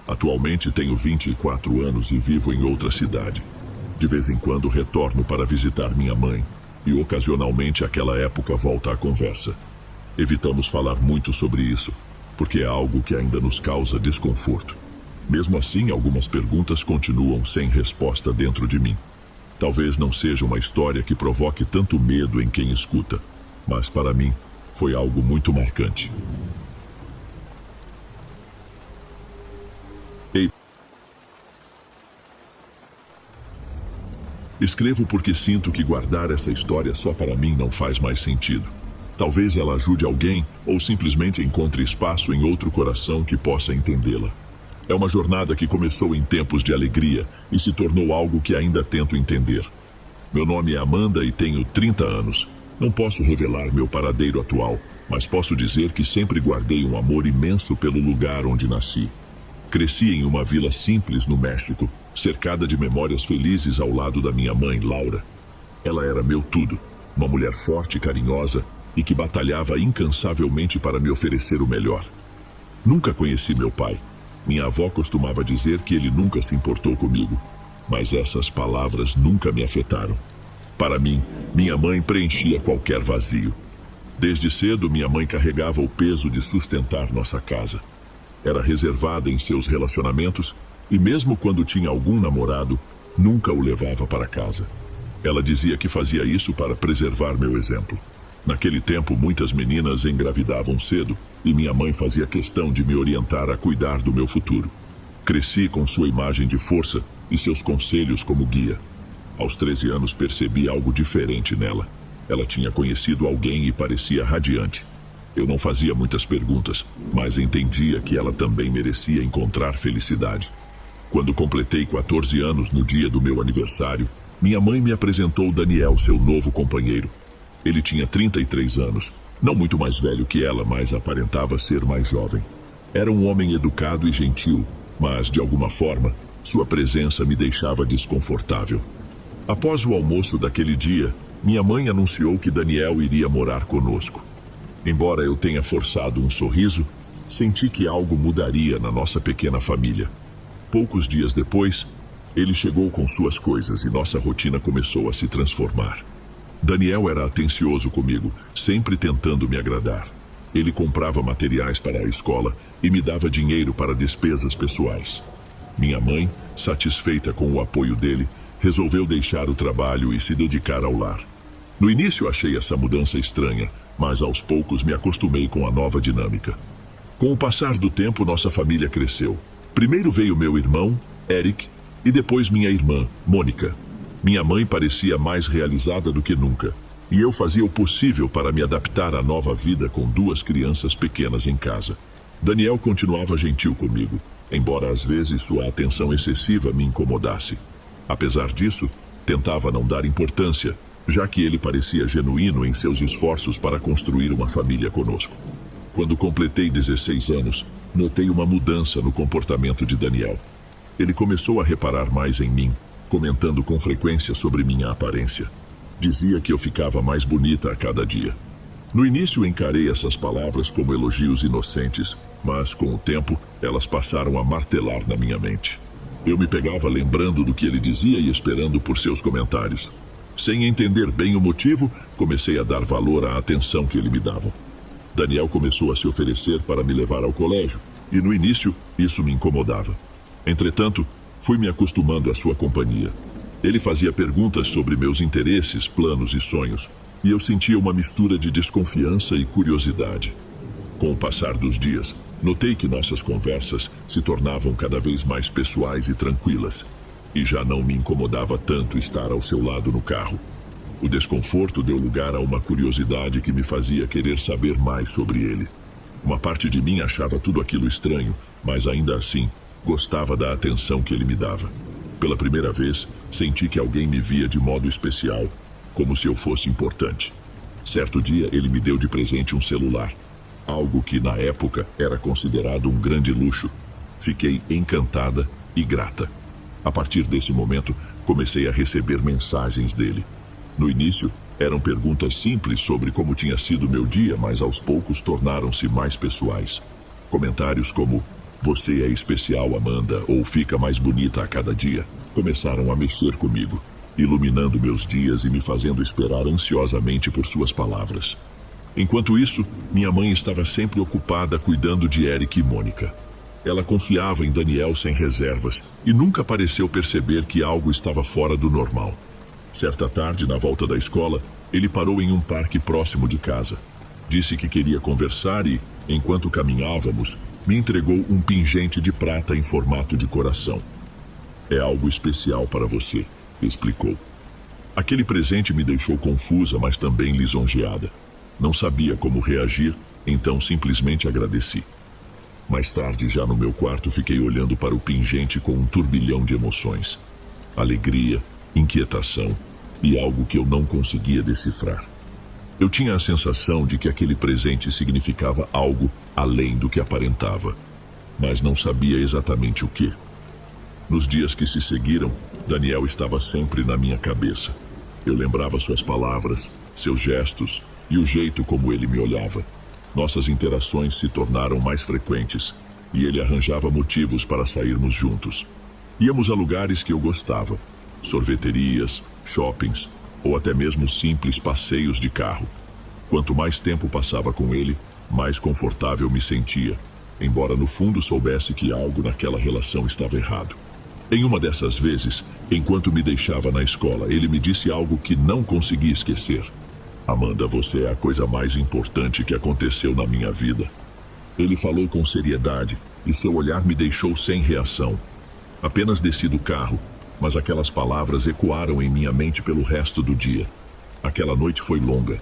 Atualmente tenho 24 anos e vivo em outra cidade. De vez em quando retorno para visitar minha mãe e ocasionalmente aquela época volta à conversa. Evitamos falar muito sobre isso, porque é algo que ainda nos causa desconforto. Mesmo assim, algumas perguntas continuam sem resposta dentro de mim. Talvez não seja uma história que provoque tanto medo em quem escuta, mas para mim foi algo muito marcante. Escrevo porque sinto que guardar essa história só para mim não faz mais sentido. Talvez ela ajude alguém ou simplesmente encontre espaço em outro coração que possa entendê-la. É uma jornada que começou em tempos de alegria e se tornou algo que ainda tento entender. Meu nome é Amanda e tenho 30 anos. Não posso revelar meu paradeiro atual, mas posso dizer que sempre guardei um amor imenso pelo lugar onde nasci. Cresci em uma vila simples no México, cercada de memórias felizes ao lado da minha mãe, Laura. Ela era meu tudo, uma mulher forte e carinhosa e que batalhava incansavelmente para me oferecer o melhor. Nunca conheci meu pai. Minha avó costumava dizer que ele nunca se importou comigo, mas essas palavras nunca me afetaram. Para mim, minha mãe preenchia qualquer vazio. Desde cedo, minha mãe carregava o peso de sustentar nossa casa. Era reservada em seus relacionamentos e mesmo quando tinha algum namorado, nunca o levava para casa. Ela dizia que fazia isso para preservar meu exemplo. Naquele tempo, muitas meninas engravidavam cedo e minha mãe fazia questão de me orientar a cuidar do meu futuro. Cresci com sua imagem de força e seus conselhos como guia. Aos 13 anos percebi algo diferente nela. Ela tinha conhecido alguém e parecia radiante. Eu não fazia muitas perguntas, mas entendia que ela também merecia encontrar felicidade. Quando completei 14 anos no dia do meu aniversário, minha mãe me apresentou Daniel, seu novo companheiro. Ele tinha 33 anos, não muito mais velho que ela, mas aparentava ser mais jovem. Era um homem educado e gentil, mas, de alguma forma, sua presença me deixava desconfortável. Após o almoço daquele dia, minha mãe anunciou que Daniel iria morar conosco. Embora eu tenha forçado um sorriso, senti que algo mudaria na nossa pequena família. Poucos dias depois, ele chegou com suas coisas e nossa rotina começou a se transformar. Daniel era atencioso comigo, sempre tentando me agradar. Ele comprava materiais para a escola e me dava dinheiro para despesas pessoais. Minha mãe, satisfeita com o apoio dele, resolveu deixar o trabalho e se dedicar ao lar. No início achei essa mudança estranha, mas aos poucos me acostumei com a nova dinâmica. Com o passar do tempo, nossa família cresceu. Primeiro veio meu irmão, Eric, e depois minha irmã, Mônica. Minha mãe parecia mais realizada do que nunca, e eu fazia o possível para me adaptar à nova vida com 2 crianças pequenas em casa. Daniel continuava gentil comigo, embora às vezes sua atenção excessiva me incomodasse. Apesar disso, tentava não dar importância, já que ele parecia genuíno em seus esforços para construir uma família conosco. Quando completei 16 anos, notei uma mudança no comportamento de Daniel. Ele começou a reparar mais em mim, comentando com frequência sobre minha aparência. Dizia que eu ficava mais bonita a cada dia. No início encarei essas palavras como elogios inocentes, mas com o tempo elas passaram a martelar na minha mente. Eu me pegava lembrando do que ele dizia e esperando por seus comentários. Sem entender bem o motivo, comecei a dar valor à atenção que ele me dava. Daniel começou a se oferecer para me levar ao colégio, e no início isso me incomodava. Entretanto, fui me acostumando à sua companhia. Ele fazia perguntas sobre meus interesses, planos e sonhos, e eu sentia uma mistura de desconfiança e curiosidade. Com o passar dos dias, notei que nossas conversas se tornavam cada vez mais pessoais e tranquilas. e já não me incomodava tanto estar ao seu lado no carro. O desconforto deu lugar a uma curiosidade que me fazia querer saber mais sobre ele. Uma parte de mim achava tudo aquilo estranho, mas ainda assim, gostava da atenção que ele me dava. Pela primeira vez, senti que alguém me via de modo especial, como se eu fosse importante. Certo dia, ele me deu de presente um celular, algo que na época era considerado um grande luxo. Fiquei encantada e grata. A partir desse momento, comecei a receber mensagens dele. No início, eram perguntas simples sobre como tinha sido meu dia, mas aos poucos tornaram-se mais pessoais. Comentários como: "Você é especial, Amanda", ou "Fica mais bonita a cada dia", começaram a mexer comigo, iluminando meus dias e me fazendo esperar ansiosamente por suas palavras. Enquanto isso, minha mãe estava sempre ocupada cuidando de Eric e Mônica. Ela confiava em Daniel sem reservas e nunca pareceu perceber que algo estava fora do normal. Certa tarde, na volta da escola, ele parou em um parque próximo de casa. Disse que queria conversar e, enquanto caminhávamos, me entregou um pingente de prata em formato de coração. "É algo especial para você", explicou. Aquele presente me deixou confusa, mas também lisonjeada. Não sabia como reagir, então simplesmente agradeci. Mais tarde, já no meu quarto, fiquei olhando para o pingente com um turbilhão de emoções. Alegria, inquietação e algo que eu não conseguia decifrar. Eu tinha a sensação de que aquele presente significava algo além do que aparentava, mas não sabia exatamente o que. Nos dias que se seguiram, Daniel estava sempre na minha cabeça. Eu lembrava suas palavras, seus gestos e o jeito como ele me olhava. Nossas interações se tornaram mais frequentes e ele arranjava motivos para sairmos juntos. Íamos a lugares que eu gostava: sorveterias, shoppings ou até mesmo simples passeios de carro. Quanto mais tempo passava com ele, mais confortável me sentia, embora no fundo soubesse que algo naquela relação estava errado. Em uma dessas vezes, enquanto me deixava na escola, ele me disse algo que não consegui esquecer: "Amanda, você é a coisa mais importante que aconteceu na minha vida." Ele falou com seriedade e seu olhar me deixou sem reação. Apenas desci do carro, mas aquelas palavras ecoaram em minha mente pelo resto do dia. Aquela noite foi longa.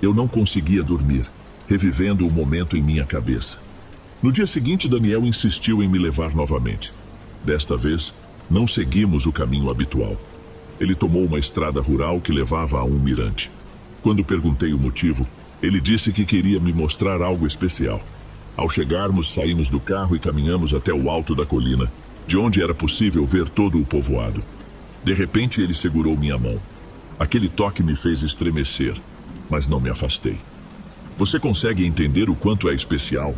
Eu não conseguia dormir, revivendo o momento em minha cabeça. No dia seguinte, Daniel insistiu em me levar novamente. Desta vez, não seguimos o caminho habitual. Ele tomou uma estrada rural que levava a um mirante. Quando perguntei o motivo, ele disse que queria me mostrar algo especial. Ao chegarmos, saímos do carro e caminhamos até o alto da colina, de onde era possível ver todo o povoado. De repente, ele segurou minha mão. Aquele toque me fez estremecer, mas não me afastei. "Você consegue entender o quanto é especial?"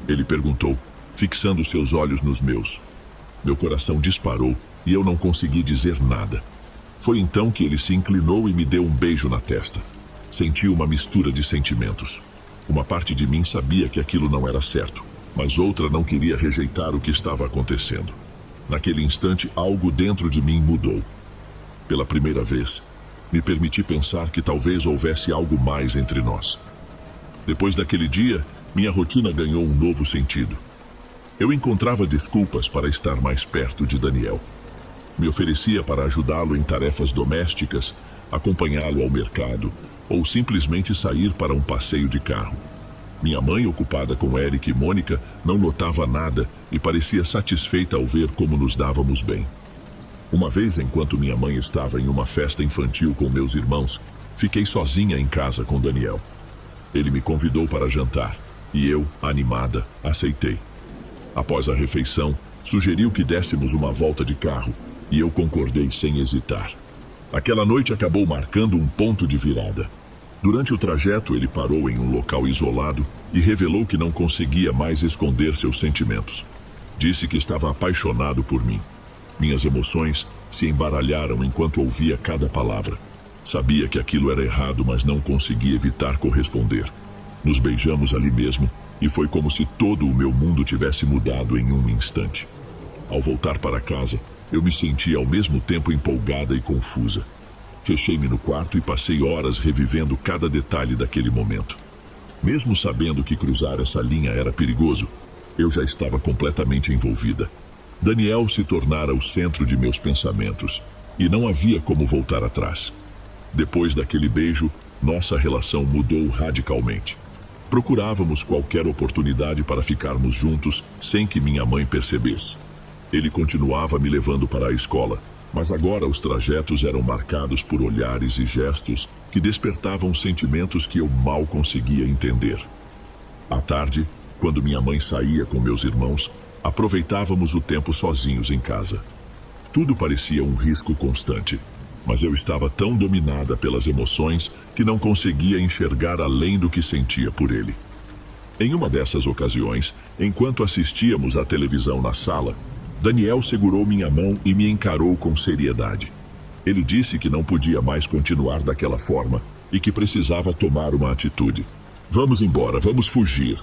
Ele perguntou, fixando seus olhos nos meus. Meu coração disparou e eu não consegui dizer nada. Foi então que ele se inclinou e me deu um beijo na testa. Senti uma mistura de sentimentos. Uma parte de mim sabia que aquilo não era certo, mas outra não queria rejeitar o que estava acontecendo. Naquele instante, algo dentro de mim mudou. Pela primeira vez, me permiti pensar que talvez houvesse algo mais entre nós. Depois daquele dia, minha rotina ganhou um novo sentido. Eu encontrava desculpas para estar mais perto de Daniel. Me oferecia para ajudá-lo em tarefas domésticas, acompanhá-lo ao mercado ou simplesmente sair para um passeio de carro. Minha mãe, ocupada com Eric e Mônica, não notava nada e parecia satisfeita ao ver como nos dávamos bem. Uma vez, enquanto minha mãe estava em uma festa infantil com meus irmãos, fiquei sozinha em casa com Daniel. Ele me convidou para jantar e eu, animada, aceitei. Após a refeição, sugeriu que dessemos uma volta de carro e eu concordei sem hesitar. Aquela noite acabou marcando um ponto de virada. Durante o trajeto, ele parou em um local isolado e revelou que não conseguia mais esconder seus sentimentos. Disse que estava apaixonado por mim. Minhas emoções se embaralharam enquanto ouvia cada palavra. Sabia que aquilo era errado, mas não conseguia evitar corresponder. Nos beijamos ali mesmo e foi como se todo o meu mundo tivesse mudado em um instante. Ao voltar para casa, eu me sentia ao mesmo tempo empolgada e confusa. Fechei-me no quarto e passei horas revivendo cada detalhe daquele momento. Mesmo sabendo que cruzar essa linha era perigoso, eu já estava completamente envolvida. Daniel se tornara o centro de meus pensamentos, e não havia como voltar atrás. Depois daquele beijo, nossa relação mudou radicalmente. Procurávamos qualquer oportunidade para ficarmos juntos sem que minha mãe percebesse. Ele continuava me levando para a escola, mas agora os trajetos eram marcados por olhares e gestos que despertavam sentimentos que eu mal conseguia entender. À tarde, quando minha mãe saía com meus irmãos, aproveitávamos o tempo sozinhos em casa. Tudo parecia um risco constante, mas eu estava tão dominada pelas emoções que não conseguia enxergar além do que sentia por ele. Em uma dessas ocasiões, enquanto assistíamos à televisão na sala, Daniel segurou minha mão e me encarou com seriedade. Ele disse que não podia mais continuar daquela forma e que precisava tomar uma atitude. Vamos embora, vamos fugir.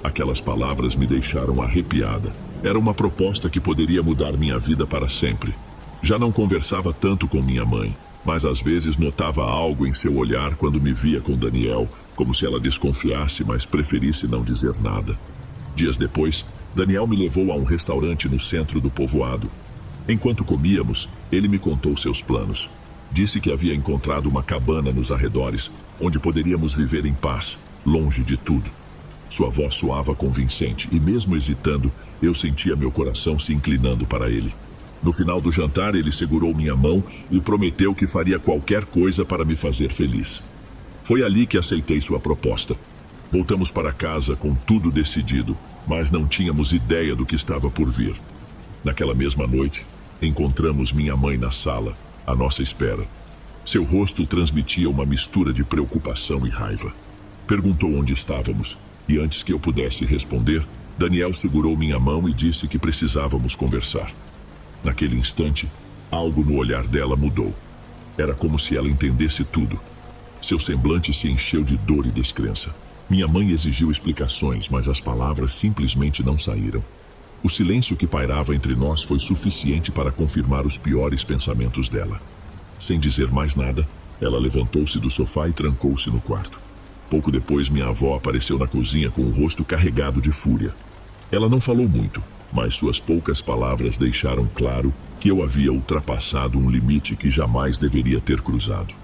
Aquelas palavras me deixaram arrepiada. Era uma proposta que poderia mudar minha vida para sempre. Já não conversava tanto com minha mãe, mas às vezes notava algo em seu olhar quando me via com Daniel, como se ela desconfiasse, mas preferisse não dizer nada. Dias depois, Daniel me levou a um restaurante no centro do povoado. Enquanto comíamos, ele me contou seus planos. Disse que havia encontrado uma cabana nos arredores, onde poderíamos viver em paz, longe de tudo. Sua voz soava convincente e, mesmo hesitando, eu sentia meu coração se inclinando para ele. No final do jantar, ele segurou minha mão e prometeu que faria qualquer coisa para me fazer feliz. Foi ali que aceitei sua proposta. Voltamos para casa com tudo decidido, mas não tínhamos ideia do que estava por vir. Naquela mesma noite, encontramos minha mãe na sala, à nossa espera. Seu rosto transmitia uma mistura de preocupação e raiva. Perguntou onde estávamos, e antes que eu pudesse responder, Daniel segurou minha mão e disse que precisávamos conversar. Naquele instante, algo no olhar dela mudou. Era como se ela entendesse tudo. Seu semblante se encheu de dor e descrença. Minha mãe exigiu explicações, mas as palavras simplesmente não saíram. O silêncio que pairava entre nós foi suficiente para confirmar os piores pensamentos dela. Sem dizer mais nada, ela levantou-se do sofá e trancou-se no quarto. Pouco depois, minha avó apareceu na cozinha com o rosto carregado de fúria. Ela não falou muito, mas suas poucas palavras deixaram claro que eu havia ultrapassado um limite que jamais deveria ter cruzado.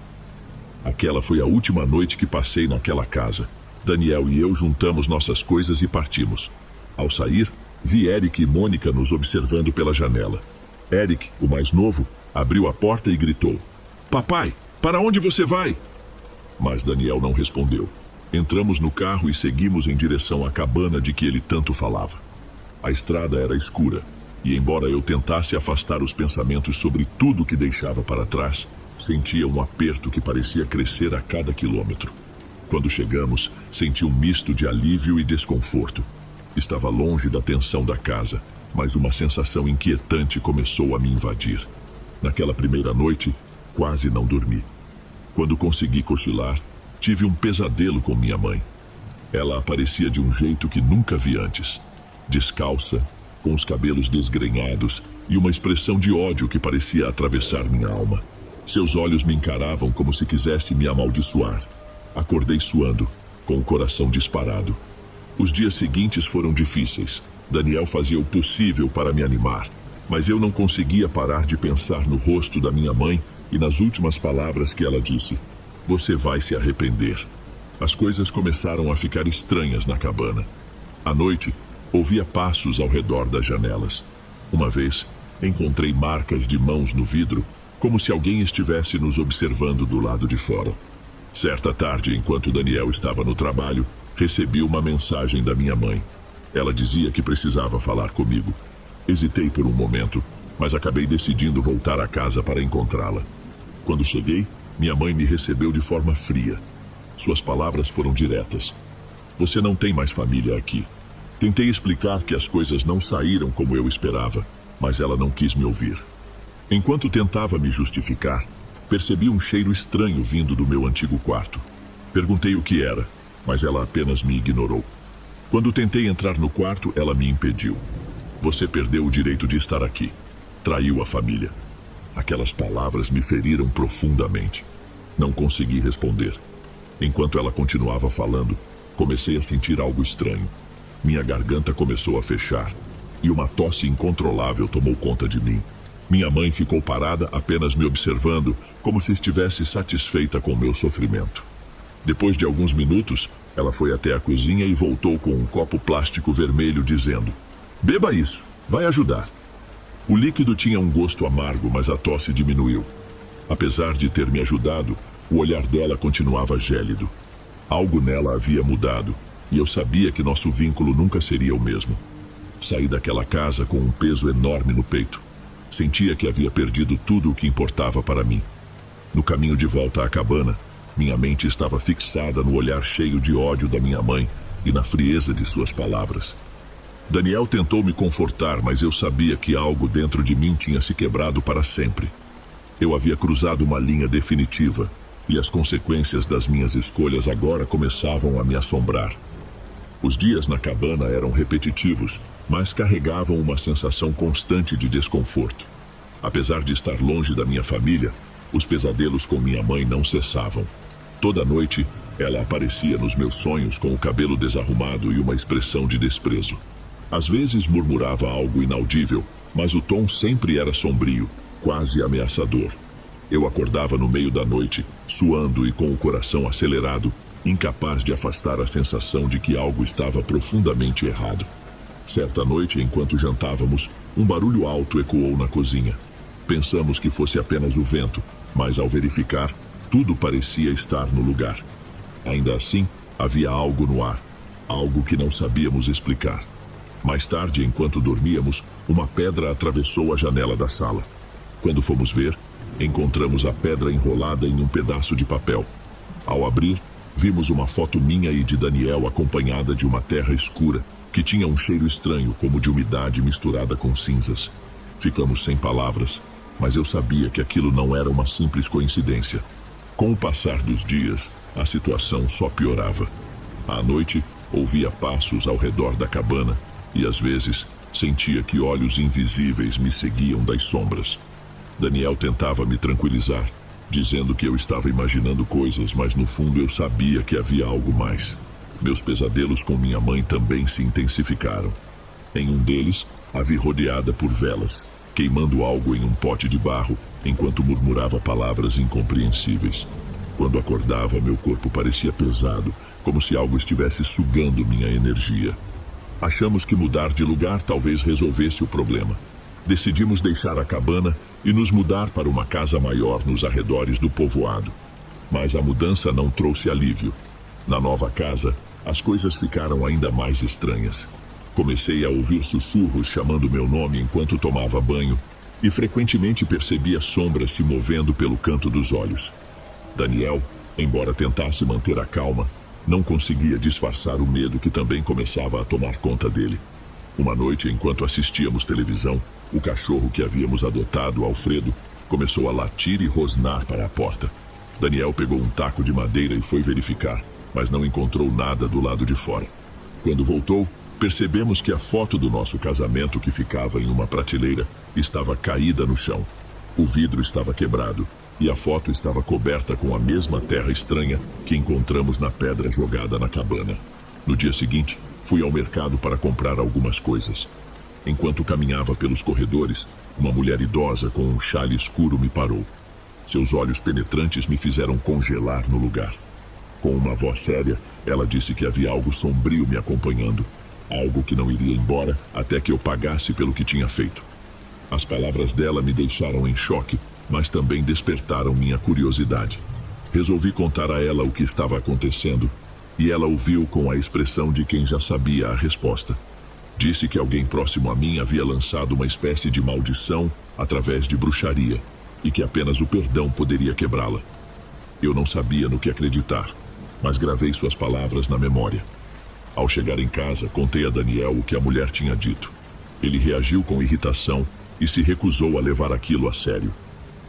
Aquela foi a última noite que passei naquela casa. Daniel e eu juntamos nossas coisas e partimos. Ao sair, vi Eric e Mônica nos observando pela janela. Eric, o mais novo, abriu a porta e gritou: "Papai, para onde você vai?" Mas Daniel não respondeu. Entramos no carro e seguimos em direção à cabana de que ele tanto falava. A estrada era escura, e embora eu tentasse afastar os pensamentos sobre tudo que deixava para trás, sentia um aperto que parecia crescer a cada quilômetro. Quando chegamos, senti um misto de alívio e desconforto. Estava longe da tensão da casa, mas uma sensação inquietante começou a me invadir. Naquela primeira noite, quase não dormi. Quando consegui cochilar, tive um pesadelo com minha mãe. Ela aparecia de um jeito que nunca vi antes. Descalça, com os cabelos desgrenhados e uma expressão de ódio que parecia atravessar minha alma. Seus olhos me encaravam como se quisesse me amaldiçoar. Acordei suando, com o coração disparado. Os dias seguintes foram difíceis. Daniel fazia o possível para me animar, mas eu não conseguia parar de pensar no rosto da minha mãe e nas últimas palavras que ela disse: "Você vai se arrepender." As coisas começaram a ficar estranhas na cabana. À noite, ouvia passos ao redor das janelas. Uma vez, encontrei marcas de mãos no vidro, como se alguém estivesse nos observando do lado de fora. Certa tarde, enquanto Daniel estava no trabalho, recebi uma mensagem da minha mãe. Ela dizia que precisava falar comigo. Hesitei por um momento, mas acabei decidindo voltar a casa para encontrá-la. Quando cheguei, minha mãe me recebeu de forma fria. Suas palavras foram diretas: "Você não tem mais família aqui." Tentei explicar que as coisas não saíram como eu esperava, mas ela não quis me ouvir. Enquanto tentava me justificar, percebi um cheiro estranho vindo do meu antigo quarto. Perguntei o que era, mas ela apenas me ignorou. Quando tentei entrar no quarto, ela me impediu. "Você perdeu o direito de estar aqui. Traiu a família." Aquelas palavras me feriram profundamente. Não consegui responder. Enquanto ela continuava falando, comecei a sentir algo estranho. Minha garganta começou a fechar. e uma tosse incontrolável tomou conta de mim. Minha mãe ficou parada, apenas me observando, como se estivesse satisfeita com meu sofrimento. Depois de alguns minutos, ela foi até a cozinha e voltou com um copo plástico vermelho, dizendo: "Beba isso, vai ajudar." O líquido tinha um gosto amargo, mas a tosse diminuiu. Apesar de ter me ajudado, o olhar dela continuava gélido. Algo nela havia mudado, e eu sabia que nosso vínculo nunca seria o mesmo. Saí daquela casa com um peso enorme no peito. Sentia que havia perdido tudo o que importava para mim. No caminho de volta à cabana, minha mente estava fixada no olhar cheio de ódio da minha mãe e na frieza de suas palavras. Daniel tentou me confortar, mas eu sabia que algo dentro de mim tinha se quebrado para sempre. Eu havia cruzado uma linha definitiva, e as consequências das minhas escolhas agora começavam a me assombrar. Os dias na cabana eram repetitivos, mas carregavam uma sensação constante de desconforto. Apesar de estar longe da minha família, os pesadelos com minha mãe não cessavam. Toda noite, ela aparecia nos meus sonhos com o cabelo desarrumado e uma expressão de desprezo. Às vezes murmurava algo inaudível, mas o tom sempre era sombrio, quase ameaçador. Eu acordava no meio da noite, suando e com o coração acelerado, incapaz de afastar a sensação de que algo estava profundamente errado. Certa noite, enquanto jantávamos, um barulho alto ecoou na cozinha. Pensamos que fosse apenas o vento, mas ao verificar, tudo parecia estar no lugar. Ainda assim, havia algo no ar, algo que não sabíamos explicar. Mais tarde, enquanto dormíamos, uma pedra atravessou a janela da sala. Quando fomos ver, encontramos a pedra enrolada em um pedaço de papel. Ao abrir, vimos uma foto minha e de Daniel acompanhada de uma terra escura, que tinha um cheiro estranho, como de umidade misturada com cinzas. Ficamos sem palavras, mas eu sabia que aquilo não era uma simples coincidência. Com o passar dos dias, a situação só piorava. À noite, ouvia passos ao redor da cabana e, às vezes, sentia que olhos invisíveis me seguiam das sombras. Daniel tentava me tranquilizar, dizendo que eu estava imaginando coisas, mas no fundo eu sabia que havia algo mais. Meus pesadelos com minha mãe também se intensificaram. Em um deles, a vi rodeada por velas, queimando algo em um pote de barro, enquanto murmurava palavras incompreensíveis. Quando acordava, meu corpo parecia pesado, como se algo estivesse sugando minha energia. Achamos que mudar de lugar talvez resolvesse o problema. Decidimos deixar a cabana e nos mudar para uma casa maior nos arredores do povoado. Mas a mudança não trouxe alívio. Na nova casa, as coisas ficaram ainda mais estranhas. Comecei a ouvir sussurros chamando meu nome enquanto tomava banho e frequentemente percebia sombras se movendo pelo canto dos olhos. Daniel, embora tentasse manter a calma, não conseguia disfarçar o medo que também começava a tomar conta dele. Uma noite, enquanto assistíamos televisão, o cachorro que havíamos adotado, Alfredo, começou a latir e rosnar para a porta. Daniel pegou um taco de madeira e foi verificar, mas não encontrou nada do lado de fora. Quando voltou, percebemos que a foto do nosso casamento, que ficava em uma prateleira, estava caída no chão. O vidro estava quebrado e a foto estava coberta com a mesma terra estranha que encontramos na pedra jogada na cabana. No dia seguinte, fui ao mercado para comprar algumas coisas. Enquanto caminhava pelos corredores, uma mulher idosa com um xale escuro me parou. Seus olhos penetrantes me fizeram congelar no lugar. Com uma voz séria, ela disse que havia algo sombrio me acompanhando, algo que não iria embora até que eu pagasse pelo que tinha feito. As palavras dela me deixaram em choque, mas também despertaram minha curiosidade. Resolvi contar a ela o que estava acontecendo, e ela ouviu com a expressão de quem já sabia a resposta. Disse que alguém próximo a mim havia lançado uma espécie de maldição através de bruxaria, e que apenas o perdão poderia quebrá-la. Eu não sabia no que acreditar, mas gravei suas palavras na memória. Ao chegar em casa, contei a Daniel o que a mulher tinha dito. Ele reagiu com irritação e se recusou a levar aquilo a sério.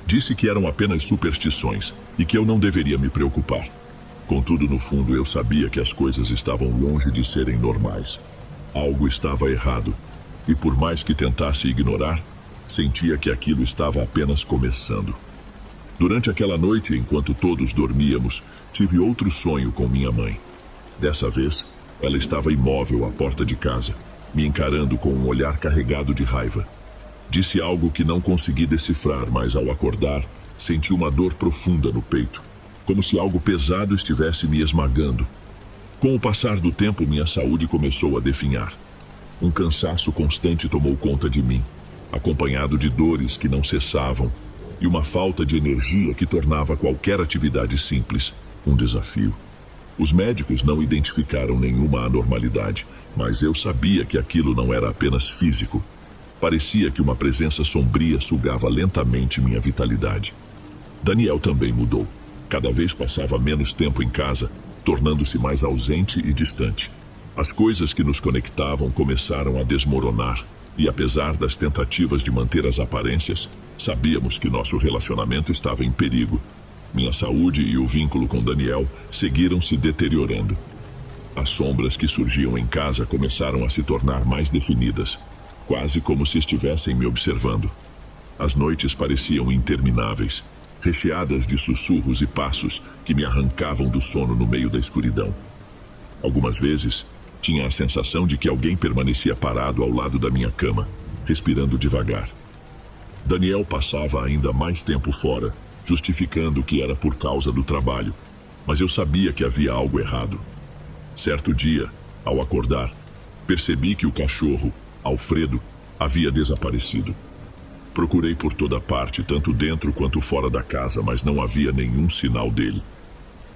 Disse que eram apenas superstições e que eu não deveria me preocupar. Contudo, no fundo, eu sabia que as coisas estavam longe de serem normais. Algo estava errado, e por mais que tentasse ignorar, sentia que aquilo estava apenas começando. Durante aquela noite, enquanto todos dormíamos, tive outro sonho com minha mãe. Dessa vez, ela estava imóvel à porta de casa, me encarando com um olhar carregado de raiva. Disse algo que não consegui decifrar, mas ao acordar, senti uma dor profunda no peito, como se algo pesado estivesse me esmagando. Com o passar do tempo, minha saúde começou a definhar. Um cansaço constante tomou conta de mim, acompanhado de dores que não cessavam e uma falta de energia que tornava qualquer atividade simples um desafio. Os médicos não identificaram nenhuma anormalidade, mas eu sabia que aquilo não era apenas físico. Parecia que uma presença sombria sugava lentamente minha vitalidade. Daniel também mudou. Cada vez passava menos tempo em casa, tornando-se mais ausente e distante. As coisas que nos conectavam começaram a desmoronar, e apesar das tentativas de manter as aparências, sabíamos que nosso relacionamento estava em perigo. Minha saúde e o vínculo com Daniel seguiram se deteriorando. As sombras que surgiam em casa começaram a se tornar mais definidas, quase como se estivessem me observando. As noites pareciam intermináveis, recheadas de sussurros e passos que me arrancavam do sono no meio da escuridão. Algumas vezes, tinha a sensação de que alguém permanecia parado ao lado da minha cama, respirando devagar. Daniel passava ainda mais tempo fora, justificando que era por causa do trabalho, mas eu sabia que havia algo errado. Certo dia, ao acordar, percebi que o cachorro, Alfredo, havia desaparecido. Procurei por toda parte, tanto dentro quanto fora da casa, mas não havia nenhum sinal dele.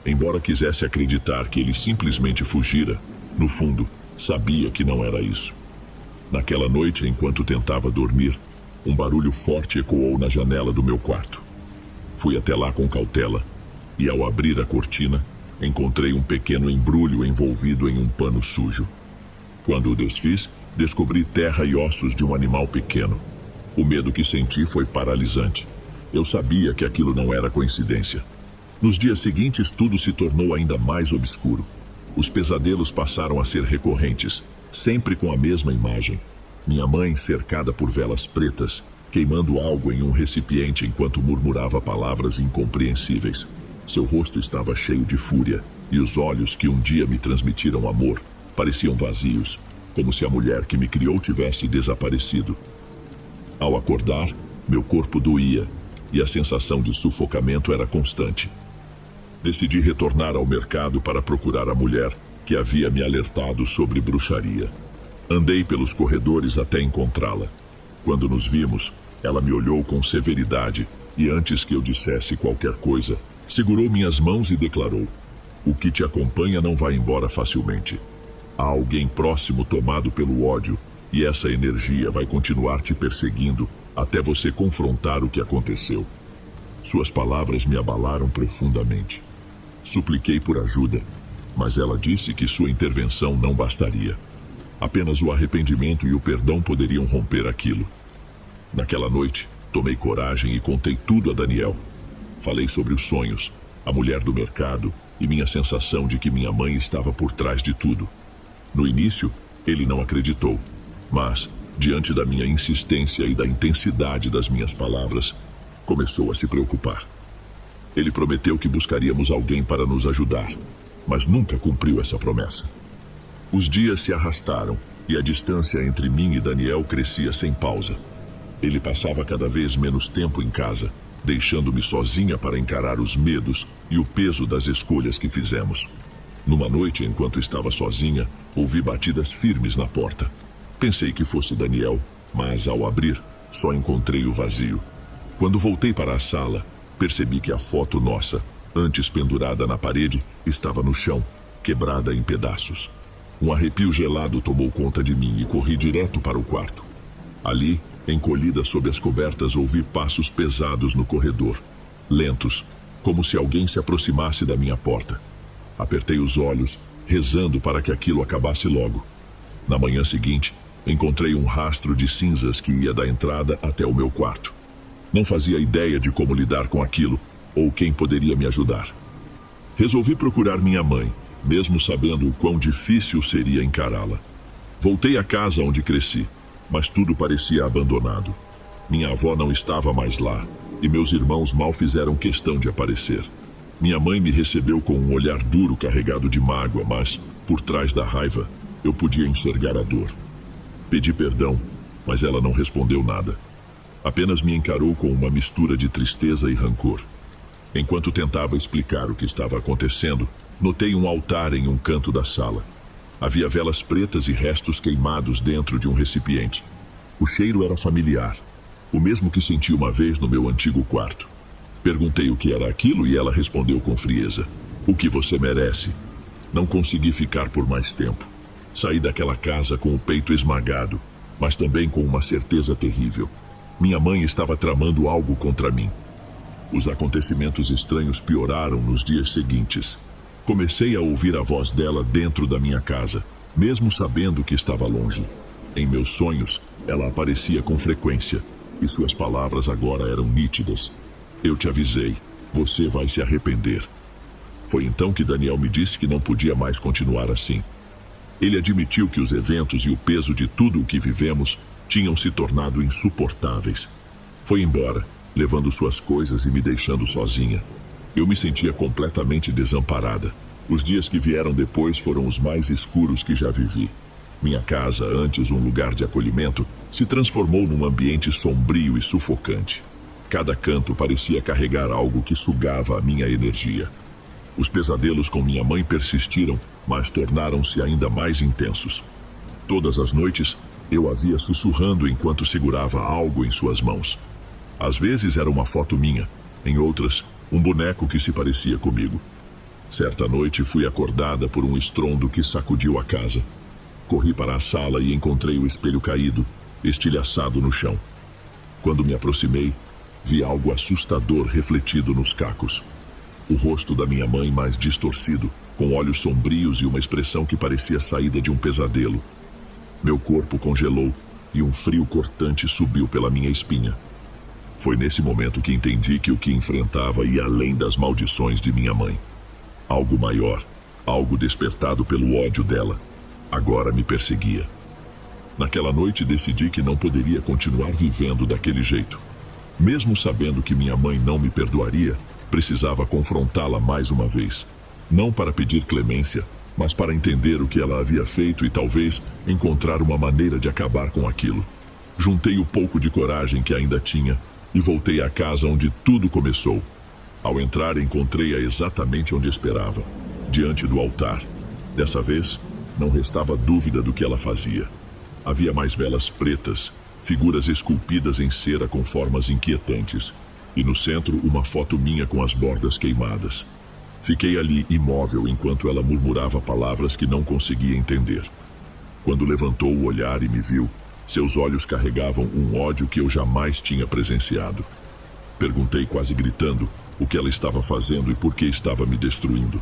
Embora quisesse acreditar que ele simplesmente fugira, no fundo, sabia que não era isso. Naquela noite, enquanto tentava dormir, um barulho forte ecoou na janela do meu quarto. Fui até lá com cautela, e ao abrir a cortina, encontrei um pequeno embrulho envolvido em um pano sujo. Quando o desfiz, descobri terra e ossos de um animal pequeno. O medo que senti foi paralisante. Eu sabia que aquilo não era coincidência. Nos dias seguintes, tudo se tornou ainda mais obscuro. Os pesadelos passaram a ser recorrentes, sempre com a mesma imagem. Minha mãe, cercada por velas pretas, queimando algo em um recipiente enquanto murmurava palavras incompreensíveis. Seu rosto estava cheio de fúria, e os olhos que um dia me transmitiram amor pareciam vazios, como se a mulher que me criou tivesse desaparecido. Ao acordar, meu corpo doía, e a sensação de sufocamento era constante. Decidi retornar ao mercado para procurar a mulher que havia me alertado sobre bruxaria. Andei pelos corredores até encontrá-la. Quando nos vimos, ela me olhou com severidade e, antes que eu dissesse qualquer coisa, segurou minhas mãos e declarou: "O que te acompanha não vai embora facilmente. Há alguém próximo tomado pelo ódio, e essa energia vai continuar te perseguindo até você confrontar o que aconteceu." Suas palavras me abalaram profundamente. Supliquei por ajuda, mas ela disse que sua intervenção não bastaria. Apenas o arrependimento e o perdão poderiam romper aquilo. Naquela noite, tomei coragem e contei tudo a Daniel. Falei sobre os sonhos, a mulher do mercado e minha sensação de que minha mãe estava por trás de tudo. No início, ele não acreditou, mas, diante da minha insistência e da intensidade das minhas palavras, começou a se preocupar. Ele prometeu que buscaríamos alguém para nos ajudar, mas nunca cumpriu essa promessa. Os dias se arrastaram e a distância entre mim e Daniel crescia sem pausa. Ele passava cada vez menos tempo em casa, deixando-me sozinha para encarar os medos e o peso das escolhas que fizemos. Numa noite, enquanto estava sozinha, ouvi batidas firmes na porta. Pensei que fosse Daniel, mas ao abrir, só encontrei o vazio. Quando voltei para a sala, percebi que a foto nossa, antes pendurada na parede, estava no chão, quebrada em pedaços. Um arrepio gelado tomou conta de mim e corri direto para o quarto. Ali, encolhida sob as cobertas, ouvi passos pesados no corredor, lentos, como se alguém se aproximasse da minha porta. Apertei os olhos, rezando para que aquilo acabasse logo. Na manhã seguinte, encontrei um rastro de cinzas que ia da entrada até o meu quarto. Não fazia ideia de como lidar com aquilo, ou quem poderia me ajudar. Resolvi procurar minha mãe, mesmo sabendo o quão difícil seria encará-la. Voltei à casa onde cresci, mas tudo parecia abandonado. Minha avó não estava mais lá, e meus irmãos mal fizeram questão de aparecer. Minha mãe me recebeu com um olhar duro carregado de mágoa, mas, por trás da raiva, eu podia enxergar a dor. Pedi perdão, mas ela não respondeu nada. Apenas me encarou com uma mistura de tristeza e rancor. Enquanto tentava explicar o que estava acontecendo, notei um altar em um canto da sala. Havia velas pretas e restos queimados dentro de um recipiente. O cheiro era familiar, o mesmo que senti uma vez no meu antigo quarto. Perguntei o que era aquilo e ela respondeu com frieza: "O que você merece." Não consegui ficar por mais tempo. Saí daquela casa com o peito esmagado, mas também com uma certeza terrível. Minha mãe estava tramando algo contra mim. Os acontecimentos estranhos pioraram nos dias seguintes. Comecei a ouvir a voz dela dentro da minha casa, mesmo sabendo que estava longe. Em meus sonhos, ela aparecia com frequência, e suas palavras agora eram nítidas. "Eu te avisei, você vai se arrepender." Foi então que Daniel me disse que não podia mais continuar assim. Ele admitiu que os eventos e o peso de tudo o que vivemos tinham se tornado insuportáveis. Foi embora, levando suas coisas e me deixando sozinha. Eu me sentia completamente desamparada. Os dias que vieram depois foram os mais escuros que já vivi. Minha casa, antes um lugar de acolhimento, se transformou num ambiente sombrio e sufocante. Cada canto parecia carregar algo que sugava a minha energia. Os pesadelos com minha mãe persistiram, mas tornaram-se ainda mais intensos. Todas as noites, eu a via sussurrando enquanto segurava algo em suas mãos. Às vezes era uma foto minha, em outras, um boneco que se parecia comigo. Certa noite fui acordada por um estrondo que sacudiu a casa. Corri para a sala e encontrei o espelho caído, estilhaçado no chão. Quando me aproximei, vi algo assustador refletido nos cacos. O rosto da minha mãe mais distorcido, com olhos sombrios e uma expressão que parecia saída de um pesadelo. Meu corpo congelou e um frio cortante subiu pela minha espinha. Foi nesse momento que entendi que o que enfrentava ia além das maldições de minha mãe. Algo maior, algo despertado pelo ódio dela, agora me perseguia. Naquela noite decidi que não poderia continuar vivendo daquele jeito. Mesmo sabendo que minha mãe não me perdoaria, precisava confrontá-la mais uma vez. Não para pedir clemência, mas para entender o que ela havia feito e talvez encontrar uma maneira de acabar com aquilo. Juntei o pouco de coragem que ainda tinha e voltei à casa onde tudo começou. Ao entrar, encontrei-a exatamente onde esperava, diante do altar. Dessa vez, não restava dúvida do que ela fazia. Havia mais velas pretas, figuras esculpidas em cera com formas inquietantes, e no centro uma foto minha com as bordas queimadas. Fiquei ali imóvel enquanto ela murmurava palavras que não conseguia entender. Quando levantou o olhar e me viu, seus olhos carregavam um ódio que eu jamais tinha presenciado. Perguntei quase gritando o que ela estava fazendo e por que estava me destruindo.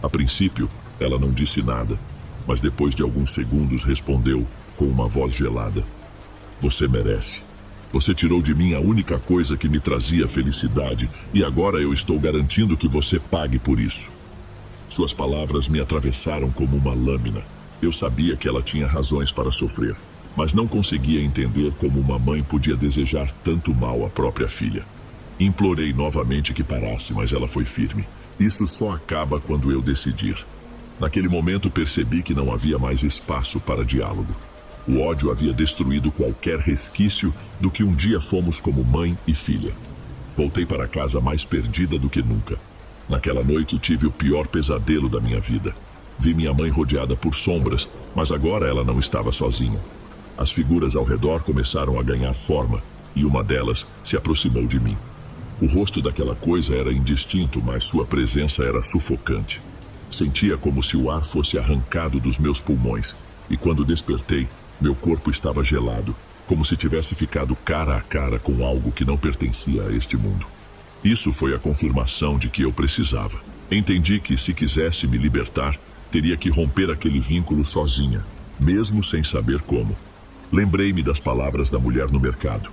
A princípio, ela não disse nada, mas depois de alguns segundos respondeu com uma voz gelada: "Você merece. Você tirou de mim a única coisa que me trazia felicidade e agora eu estou garantindo que você pague por isso." Suas palavras me atravessaram como uma lâmina. Eu sabia que ela tinha razões para sofrer, mas não conseguia entender como uma mãe podia desejar tanto mal à própria filha. Implorei novamente que parasse, mas ela foi firme. "Isso só acaba quando eu decidir." Naquele momento percebi que não havia mais espaço para diálogo. O ódio havia destruído qualquer resquício do que um dia fomos como mãe e filha. Voltei para casa mais perdida do que nunca. Naquela noite tive o pior pesadelo da minha vida. Vi minha mãe rodeada por sombras, mas agora ela não estava sozinha. As figuras ao redor começaram a ganhar forma, e uma delas se aproximou de mim. O rosto daquela coisa era indistinto, mas sua presença era sufocante. Sentia como se o ar fosse arrancado dos meus pulmões, e quando despertei, meu corpo estava gelado, como se tivesse ficado cara a cara com algo que não pertencia a este mundo. Isso foi a confirmação de que eu precisava. Entendi que, se quisesse me libertar, teria que romper aquele vínculo sozinha, mesmo sem saber como. Lembrei-me das palavras da mulher no mercado.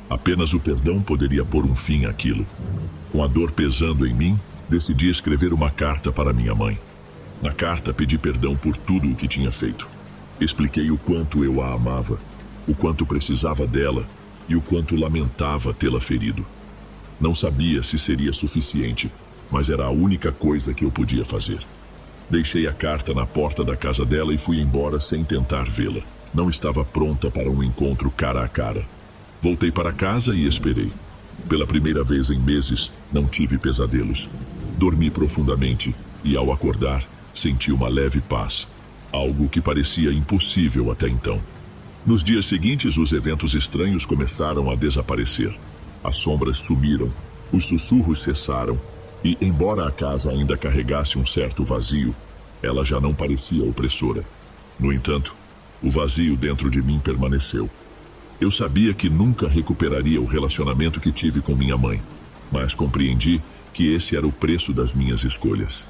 Apenas o perdão poderia pôr um fim àquilo. Com a dor pesando em mim, decidi escrever uma carta para minha mãe. Na carta, pedi perdão por tudo o que tinha feito. Expliquei o quanto eu a amava, o quanto precisava dela e o quanto lamentava tê-la ferido. Não sabia se seria suficiente, mas era a única coisa que eu podia fazer. Deixei a carta na porta da casa dela e fui embora sem tentar vê-la. não estava pronta para um encontro cara a cara. Voltei para casa e esperei. Pela primeira vez em meses, não tive pesadelos. Dormi profundamente e, ao acordar, senti uma leve paz, algo que parecia impossível até então. Nos dias seguintes, os eventos estranhos começaram a desaparecer. As sombras sumiram, os sussurros cessaram, e, embora a casa ainda carregasse um certo vazio, ela já não parecia opressora. No entanto, o vazio dentro de mim permaneceu. Eu sabia que nunca recuperaria o relacionamento que tive com minha mãe, mas compreendi que esse era o preço das minhas escolhas.